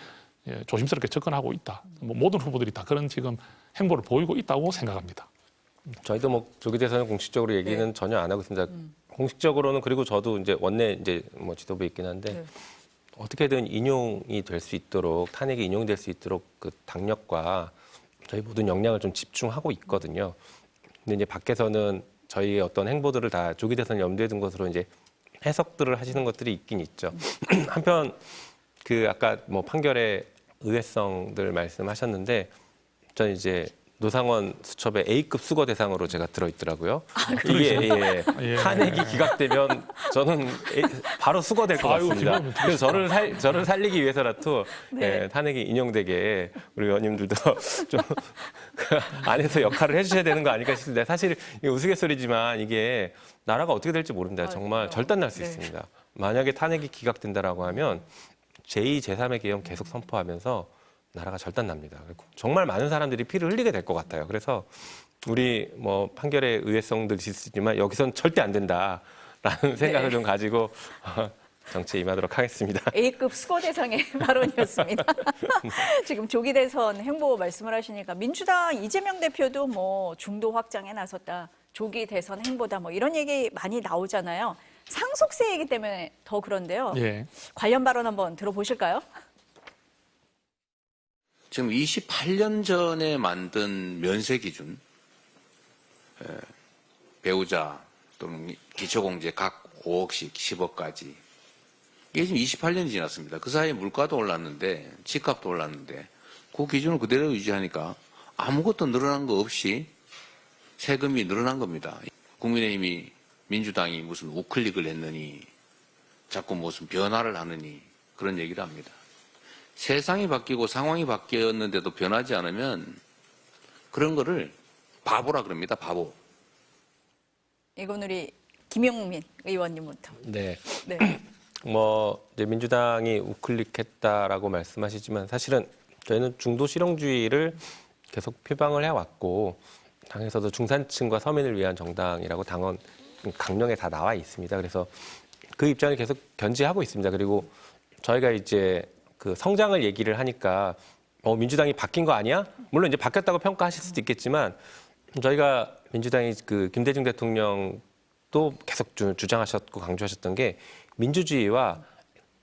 조심스럽게 접근하고 있다. 뭐 모든 후보들이 다 그런 지금 행보를 보이고 있다고 생각합니다.
저희도 뭐 조기 대선 공식적으로 얘기는 전혀 안 하고 있습니다. 공식적으로는 그리고 저도 이제 원내 이제 뭐 지도부에 있긴 한데 어떻게든 인용이 될 수 있도록 탄핵이 인용될 수 있도록 그 당력과 저희 모든 역량을 좀 집중하고 있거든요. 근데 이제 밖에서는 저희의 어떤 행보들을 다 조기 대선을 염두에 둔 것으로 이제 해석들을 하시는 것들이 있긴 있죠. 한편 그 아까 뭐 판결의 의외성들 말씀하셨는데 저는 이제 노상원 수첩의 A급 수거 대상으로 제가 들어있더라고요. 이게 탄핵이 기각되면 저는 바로 수거될 것 같습니다. 그래서 저를 살리기 위해서라도 탄핵이 인용되게 우리 의원님들도 좀 안에서 역할을 해주셔야 되는 거 아닐까 싶습니다. 사실 이게 우스갯소리지만 이게 나라가 어떻게 될지 모릅니다. 정말 절단 날 수 있습니다. 만약에 탄핵이 기각된다라고 하면 제2, 제3의 계엄 계속 선포하면서 나라가 절단납니다. 정말 많은 사람들이 피를 흘리게 될 것 같아요. 그래서 우리 뭐 판결의 의외성도 있을 수 있지만 여기선 절대 안 된다라는 생각을 좀 가지고 정치에 임하도록 하겠습니다.
A급 수거 대상의 발언이었습니다. 지금 조기 대선 행보 말씀을 하시니까 민주당 이재명 대표도 뭐 중도 확장에 나섰다. 조기 대선 행보다 뭐 이런 얘기 많이 나오잖아요. 상속세 얘기 때문에 더 그런데요. 관련 발언 한번 들어보실까요?
지금 28년 전에 만든 면세 기준, 배우자 또는 기초공제 각 5억씩 10억까지 이게 지금 28년이 지났습니다. 그 사이에 물가도 올랐는데 집값도 올랐는데 그 기준을 그대로 유지하니까 아무것도 늘어난 거 없이 세금이 늘어난 겁니다. 국민의힘이 민주당이 무슨 우클릭을 했느니 자꾸 무슨 변화를 하느니 그런 얘기를 합니다. 세상이 바뀌고 상황이 바뀌었는데도 변하지 않으면 그런 거를 바보라 그럽니다. 바보.
이건 우리 김용민 의원님부터.
네. 뭐 이제 민주당이 우클릭했다라고 말씀하시지만 사실은 저희는 중도 실용주의를 계속 표방을 해왔고 당에서도 중산층과 서민을 위한 정당이라고 당원 강령에 다 나와 있습니다. 그래서 그 입장을 계속 견지하고 있습니다. 그리고 저희가 이제 그 성장을 얘기를 하니까 민주당이 바뀐 거 아니야? 물론 이제 바뀌었다고 평가하실 수도 있겠지만 저희가 민주당이 그 김대중 대통령도 계속 주장하셨고 강조하셨던 게 민주주의와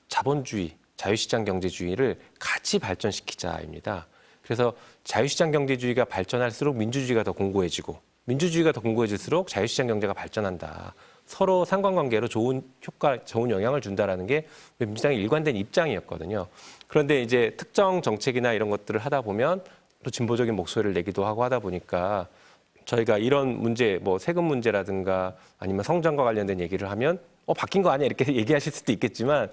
자본주의, 자유시장 경제주의를 같이 발전시키자입니다. 그래서 자유시장 경제주의가 발전할수록 민주주의가 더 공고해지고 민주주의가 더 공고해질수록 자유시장 경제가 발전한다. 서로 상관관계로 좋은 효과, 좋은 영향을 준다라는 게 민주당의 일관된 입장이었거든요. 그런데 이제 특정 정책이나 이런 것들을 하다 보면 또 진보적인 목소리를 내기도 하고 하다 보니까 저희가 이런 문제, 뭐 세금 문제라든가 아니면 성장과 관련된 얘기를 하면 바뀐 거 아니야 이렇게 얘기하실 수도 있겠지만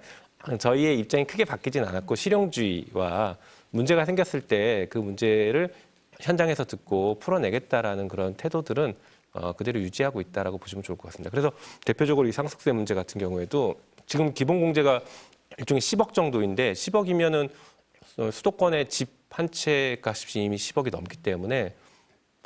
저희의 입장이 크게 바뀌진 않았고 실용주의와 문제가 생겼을 때 그 문제를 현장에서 듣고 풀어내겠다라는 그런 태도들은 그대로 유지하고 있다라고 보시면 좋을 것 같습니다. 그래서 대표적으로 이 상속세 문제 같은 경우에도 지금 기본 공제가 일종의 10억 정도인데 10억이면은 수도권의 집 한 채 값이 이미 10억이 넘기 때문에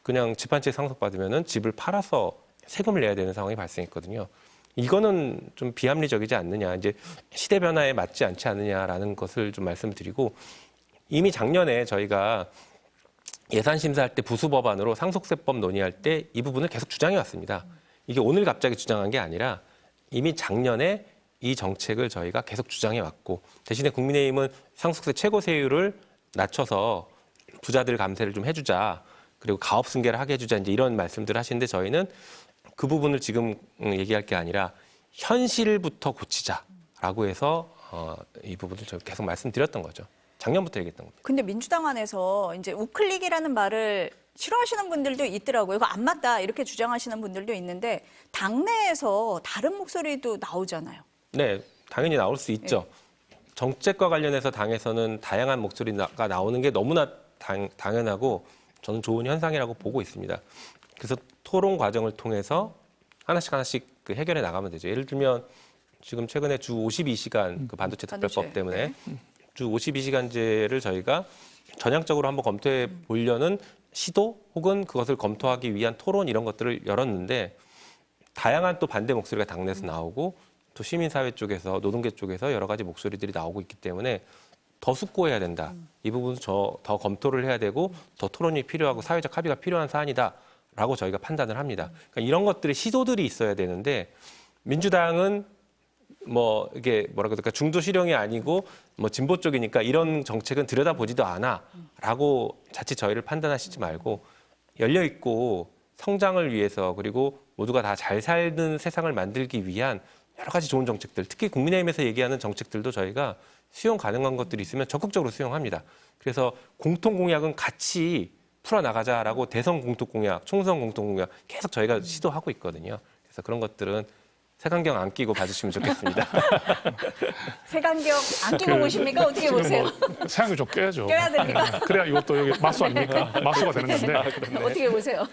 그냥 집 한 채 상속받으면은 집을 팔아서 세금을 내야 되는 상황이 발생했거든요. 이거는 좀 비합리적이지 않느냐, 이제 시대 변화에 맞지 않지 않느냐라는 것을 좀 말씀드리고 이미 작년에 저희가 예산 심사할 때 부수 법안으로 상속세법 논의할 때 이 부분을 계속 주장해 왔습니다. 이게 오늘 갑자기 주장한 게 아니라 이미 작년에 이 정책을 저희가 계속 주장해 왔고 대신에 국민의힘은 상속세 최고 세율을 낮춰서 부자들 감세를 좀 해주자. 그리고 가업 승계를 하게 해주자. 이제 이런 말씀들을 하시는데 저희는 그 부분을 지금 얘기할 게 아니라 현실부터 고치자라고 해서 이 부분을 저희 계속 말씀드렸던 거죠. 작년부터 얘기했던 겁니다.
근데 민주당 안에서 이제 우클릭이라는 말을 싫어하시는 분들도 있더라고요. 이거 안 맞다 이렇게 주장하시는 분들도 있는데 당내에서 다른 목소리도 나오잖아요.
네, 당연히 나올 수 있죠. 정책과 관련해서 당에서는 다양한 목소리가 나오는 게 너무나 당연하고 저는 좋은 현상이라고 보고 있습니다. 그래서 토론 과정을 통해서 하나씩 그 해결해 나가면 되죠. 예를 들면 지금 최근에 주 52시간 그 반도체 특별법 때문에 주 52시간제를 저희가 전향적으로 한번 검토해 보려는 시도 혹은 그것을 검토하기 위한 토론 이런 것들을 열었는데 다양한 또 반대 목소리가 당내에서 나오고 또 시민사회 쪽에서 노동계 쪽에서 여러 가지 목소리들이 나오고 있기 때문에 더 숙고해야 된다. 이 부분은 더 검토를 해야 되고 더 토론이 필요하고 사회적 합의가 필요한 사안이다라고 라고 저희가 판단을 합니다. 그러니까 이런 것들의 시도들이 있어야 되는데 민주당은 뭐 이게 뭐라 그럴까 중도 실용이 아니고 뭐 진보 쪽이니까 이런 정책은 들여다보지도 않아라고 자칫 저희를 판단하시지 말고 열려 있고 성장을 위해서 그리고 모두가 다 잘 살는 세상을 만들기 위한 여러 가지 좋은 정책들, 특히 국민의힘에서 얘기하는 정책들도 저희가 수용 가능한 것들이 있으면 적극적으로 수용합니다. 그래서 공통 공약은 같이 풀어나가자라고 대선 공통 공약, 총선 공통 공약 계속 저희가 시도하고 있거든요. 그래서 그런 것들은 색안경 안 끼고 봐주시면 좋겠습니다.
색안경 안 끼고 보십니까? 어떻게 보세요?
색안경 좀 껴야죠.
껴야 됩니까?
그래야 이것도 여기 마수 아닙니까? 마수가 되는 건데.
어떻게 보세요?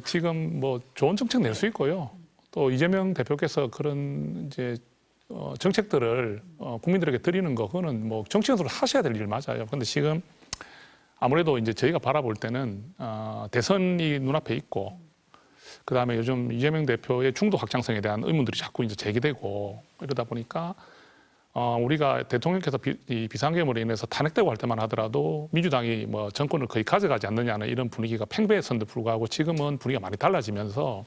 지금 뭐 좋은 정책 낼 수 있고요. 또 이재명 대표께서 그런 이제 정책들을 국민들에게 드리는 거 그거는 뭐 정치인으로 하셔야 될 일 맞아요. 근데 지금 아무래도 이제 저희가 바라볼 때는 대선이 눈앞에 있고 그다음에 요즘 이재명 대표의 중도 확장성에 대한 의문들이 자꾸 이제 제기되고 이러다 보니까 우리가 대통령께서 비상계엄으로 인해서 탄핵되고 할 때만 하더라도 민주당이 뭐 정권을 거의 가져가지 않느냐는 이런 분위기가 팽배했었는데 불구하고 지금은 분위기가 많이 달라지면서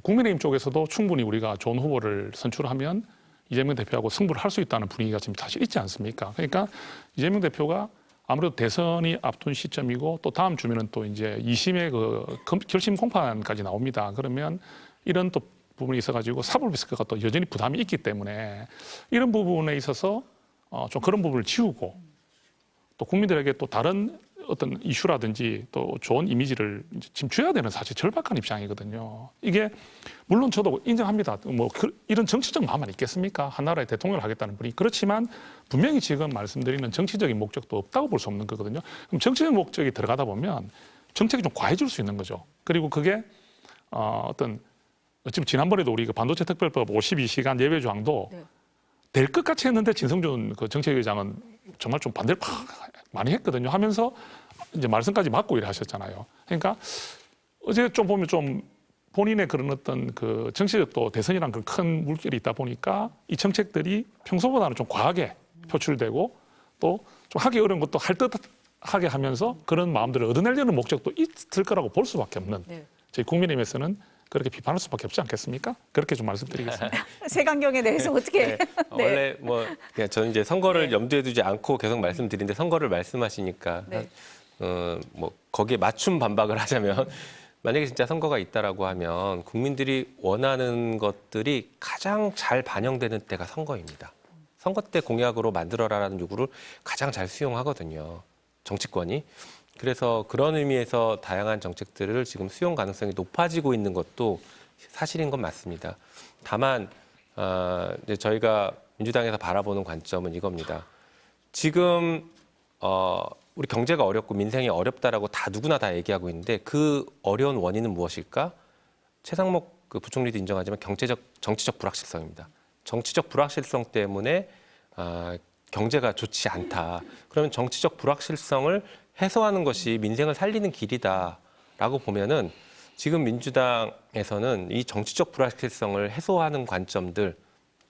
국민의힘 쪽에서도 충분히 우리가 좋은 후보를 선출하면 이재명 대표하고 승부를 할 수 있다는 분위기가 지금 사실 있지 않습니까? 그러니까 이재명 대표가 아무래도 대선이 앞둔 시점이고 또 다음 주면은 또 이제 2심의 그 결심 공판까지 나옵니다. 그러면 이런 또 부분이 있어가지고 사법리스크가 또 여전히 부담이 있기 때문에 이런 부분에 있어서 좀 그런 부분을 지우고 또 국민들에게 또 다른 어떤 이슈라든지 또 좋은 이미지를 지금 줘야 되는 사실 절박한 입장이거든요. 이게 물론 저도 인정합니다. 뭐 이런 정치적 마음만 있겠습니까? 한 나라의 대통령을 하겠다는 분이. 그렇지만 분명히 지금 말씀드리는 정치적인 목적도 없다고 볼 수 없는 거거든요. 그럼 정치적 목적이 들어가다 보면 정책이 좀 과해질 수 있는 거죠. 그리고 그게 어떤 지금 지난번에도 우리 그 반도체 특별법 52시간 예외 조항도 될 것 같이 했는데 진성준 그 정책위원장은 정말 좀 반대를 많이 했거든요. 하면서 이제 말씀까지 맞고 일하셨잖아요. 그러니까 어제 좀 보면 좀 본인의 그런 어떤 그 정치적 또 대선이란 그런 큰 물결이 있다 보니까 이 정책들이 평소보다는 좀 과하게 표출되고 또 좀 하기 어려운 것도 할 듯하게 하면서 그런 마음들을 얻어내려는 목적도 있을 거라고 볼 수밖에 없는 저희 국민의힘에서는 그렇게 비판할 수밖에 없지 않겠습니까? 그렇게 좀 말씀드리겠습니다.
색안경에 대해서 어떻게?
원래 뭐 그냥 저는 이제 선거를 염두에 두지 않고 계속 말씀드리는데 선거를 말씀하시니까 뭐 거기에 맞춤 반박을 하자면 만약에 진짜 선거가 있다라고 하면 국민들이 원하는 것들이 가장 잘 반영되는 때가 선거입니다. 선거 때 공약으로 만들어라라는 요구를 가장 잘 수용하거든요. 정치권이. 그래서 그런 의미에서 다양한 정책들을 지금 수용 가능성이 높아지고 있는 것도 사실인 건 맞습니다. 다만 이제 저희가 민주당에서 바라보는 관점은 이겁니다. 지금 우리 경제가 어렵고 민생이 어렵다라고 다 누구나 다 얘기하고 있는데 그 어려운 원인은 무엇일까? 최상목 그 부총리도 인정하지만 정치적 불확실성입니다. 정치적 불확실성 때문에 경제가 좋지 않다. 그러면 정치적 불확실성을 해소하는 것이 민생을 살리는 길이다라고 보면은 지금 민주당에서는 이 정치적 불확실성을 해소하는 관점들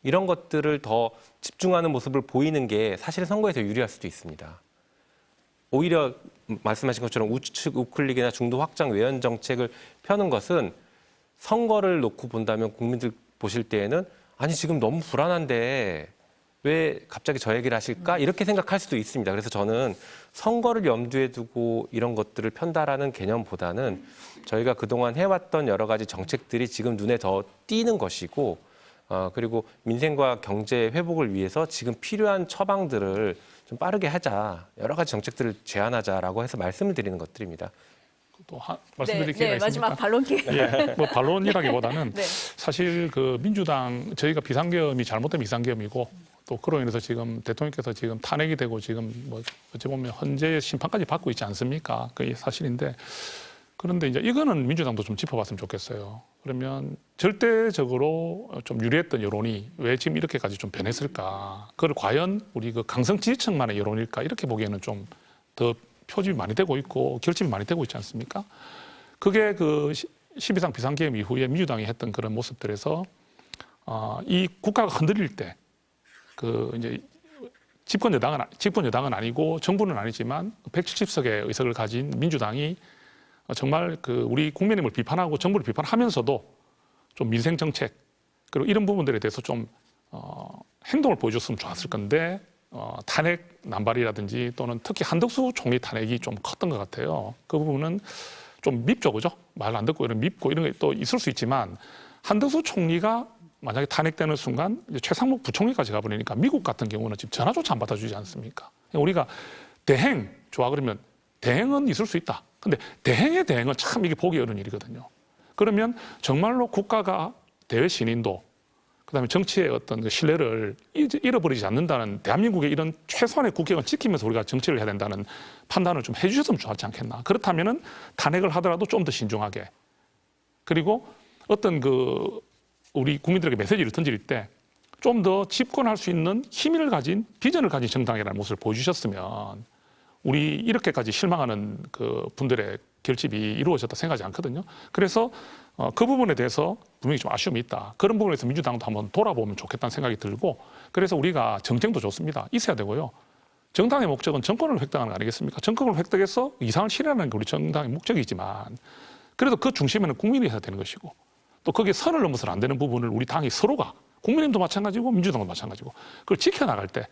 이런 것들을 더 집중하는 모습을 보이는 게 사실 선거에서 유리할 수도 있습니다. 오히려 말씀하신 것처럼 우측 우클릭이나 중도 확장 외연 정책을 펴는 것은 선거를 놓고 본다면 국민들 보실 때에는 아니 지금 너무 불안한데 왜 갑자기 저 얘기를 하실까? 이렇게 생각할 수도 있습니다. 그래서 저는 선거를 염두에 두고 이런 것들을 편다라는 개념보다는 저희가 그동안 해왔던 여러 가지 정책들이 지금 눈에 더 띄는 것이고 그리고 민생과 경제 회복을 위해서 지금 필요한 처방들을 좀 빠르게 하자. 여러 가지 정책들을 제안하자라고 해서 말씀을 드리는 것들입니다.
또 말씀드릴 기회가 있습니까?
마지막 반론 기회.
예, 뭐 반론이라기보다는
네.
사실 그 민주당 저희가 비상계엄이 잘못된 비상계엄이고 또 그로 인해서 지금 대통령께서 지금 탄핵이 되고 지금 뭐 어찌 보면 헌재 심판까지 받고 있지 않습니까? 그게 사실인데 그런데 이제 이거는 민주당도 좀 짚어봤으면 좋겠어요. 그러면 절대적으로 좀 유리했던 여론이 왜 지금 이렇게까지 좀 변했을까? 그걸 과연 우리 그 강성 지지층만의 여론일까? 이렇게 보기에는 좀 더 표집이 많이 되고 있고 결집이 많이 되고 있지 않습니까? 그게 그 12.3 비상계엄 이후에 민주당이 했던 그런 모습들에서 이 국가가 흔들릴 때 그 이제 집권 여당은 아니고 정부는 아니지만 170석의 의석을 가진 민주당이 정말 그 우리 국민의힘을 비판하고 정부를 비판하면서도 좀 민생 정책 그리고 이런 부분들에 대해서 좀 행동을 보여줬으면 좋았을 건데 탄핵 남발이라든지 또는 특히 한덕수 총리 탄핵이 좀 컸던 것 같아요. 그 부분은 좀 밉죠, 그죠? 말 안 듣고 이런 밉고 이런 게 또 있을 수 있지만 한덕수 총리가 만약에 탄핵되는 순간 이제 최상목 부총리까지 가버리니까 미국 같은 경우는 지금 전화조차 안 받아주지 않습니까? 우리가 대행 좋아 그러면 대행은 있을 수 있다. 근데 대행의 대행은 참 이게 보기 어려운 일이거든요. 그러면 정말로 국가가 대외 신인도 그다음에 정치의 어떤 그 신뢰를 잃어버리지 않는다는 대한민국의 이런 최소한의 국격을 지키면서 우리가 정치를 해야 된다는 판단을 좀 해주셨으면 좋았지 않겠나. 그렇다면은 탄핵을 하더라도 좀 더 신중하게 그리고 어떤 그 우리 국민들에게 메시지를 던질 때 좀 더 집권할 수 있는 힘을 가진 비전을 가진 정당이라는 모습을 보여주셨으면 우리 이렇게까지 실망하는 그 분들의 결집이 이루어졌다 생각하지 않거든요. 그래서 그 부분에 대해서 분명히 좀 아쉬움이 있다. 그런 부분에서 민주당도 한번 돌아보면 좋겠다는 생각이 들고 그래서 우리가 정쟁도 좋습니다. 있어야 되고요. 정당의 목적은 정권을 획득하는 거 아니겠습니까? 정권을 획득해서 이상을 실현하는 게 우리 정당의 목적이지만 그래도 그 중심에는 국민이 해야 되는 것이고 또 거기에 선을 넘어서는 안 되는 부분을 우리 당이 서로가 국민의힘도 마찬가지고 민주당도 마찬가지고 그걸 지켜나갈 때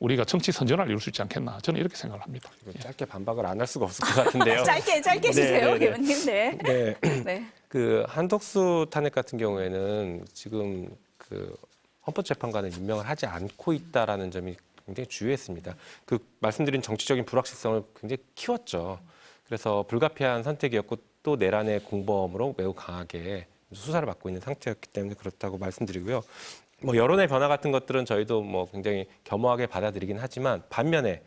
우리가 정치 선전을 이룰 수 있지 않겠나 저는 이렇게 생각을 합니다.
짧게 반박을 안 할 수가 없을 것 같은데요.
짧게 주세요,
네.
의원님. 네.
네.
네.
그 한덕수 탄핵 같은 경우에는 지금 그 헌법재판관을 임명을 하지 않고 있다라는 점이 굉장히 주요했습니다. 그 말씀드린 정치적인 불확실성을 굉장히 키웠죠. 그래서 불가피한 선택이었고 또 내란의 공범으로 매우 강하게 수사를 받고 있는 상태였기 때문에 그렇다고 말씀드리고요. 뭐 여론의 변화 같은 것들은 저희도 뭐 굉장히 겸허하게 받아들이긴 하지만 반면에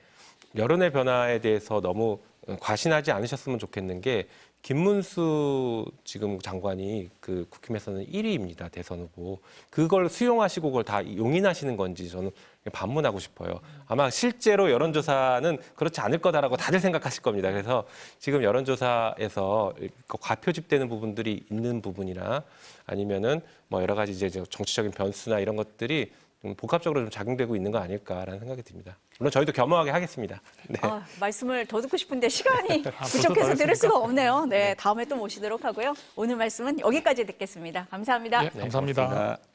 여론의 변화에 대해서 너무 과신하지 않으셨으면 좋겠는 게 김문수 지금 장관이 그 국힘에서는 1위입니다. 대선 후보. 그걸 수용하시고 그걸 다 용인하시는 건지 저는 반문하고 싶어요. 아마 실제로 여론조사는 그렇지 않을 거다라고 다들 생각하실 겁니다. 그래서 지금 여론조사에서 과표집되는 부분들이 있는 부분이나 아니면은 뭐 여러 가지 이제 정치적인 변수나 이런 것들이 좀 복합적으로 좀 작용되고 있는 거 아닐까라는 생각이 듭니다. 물론 저희도 겸허하게 하겠습니다. 네.
말씀을 더 듣고 싶은데 시간이 부족해서 들을 수가 없네요. 네, 다음에 또 모시도록 하고요. 오늘 말씀은 여기까지 듣겠습니다. 감사합니다.
네, 감사합니다.
고맙습니다.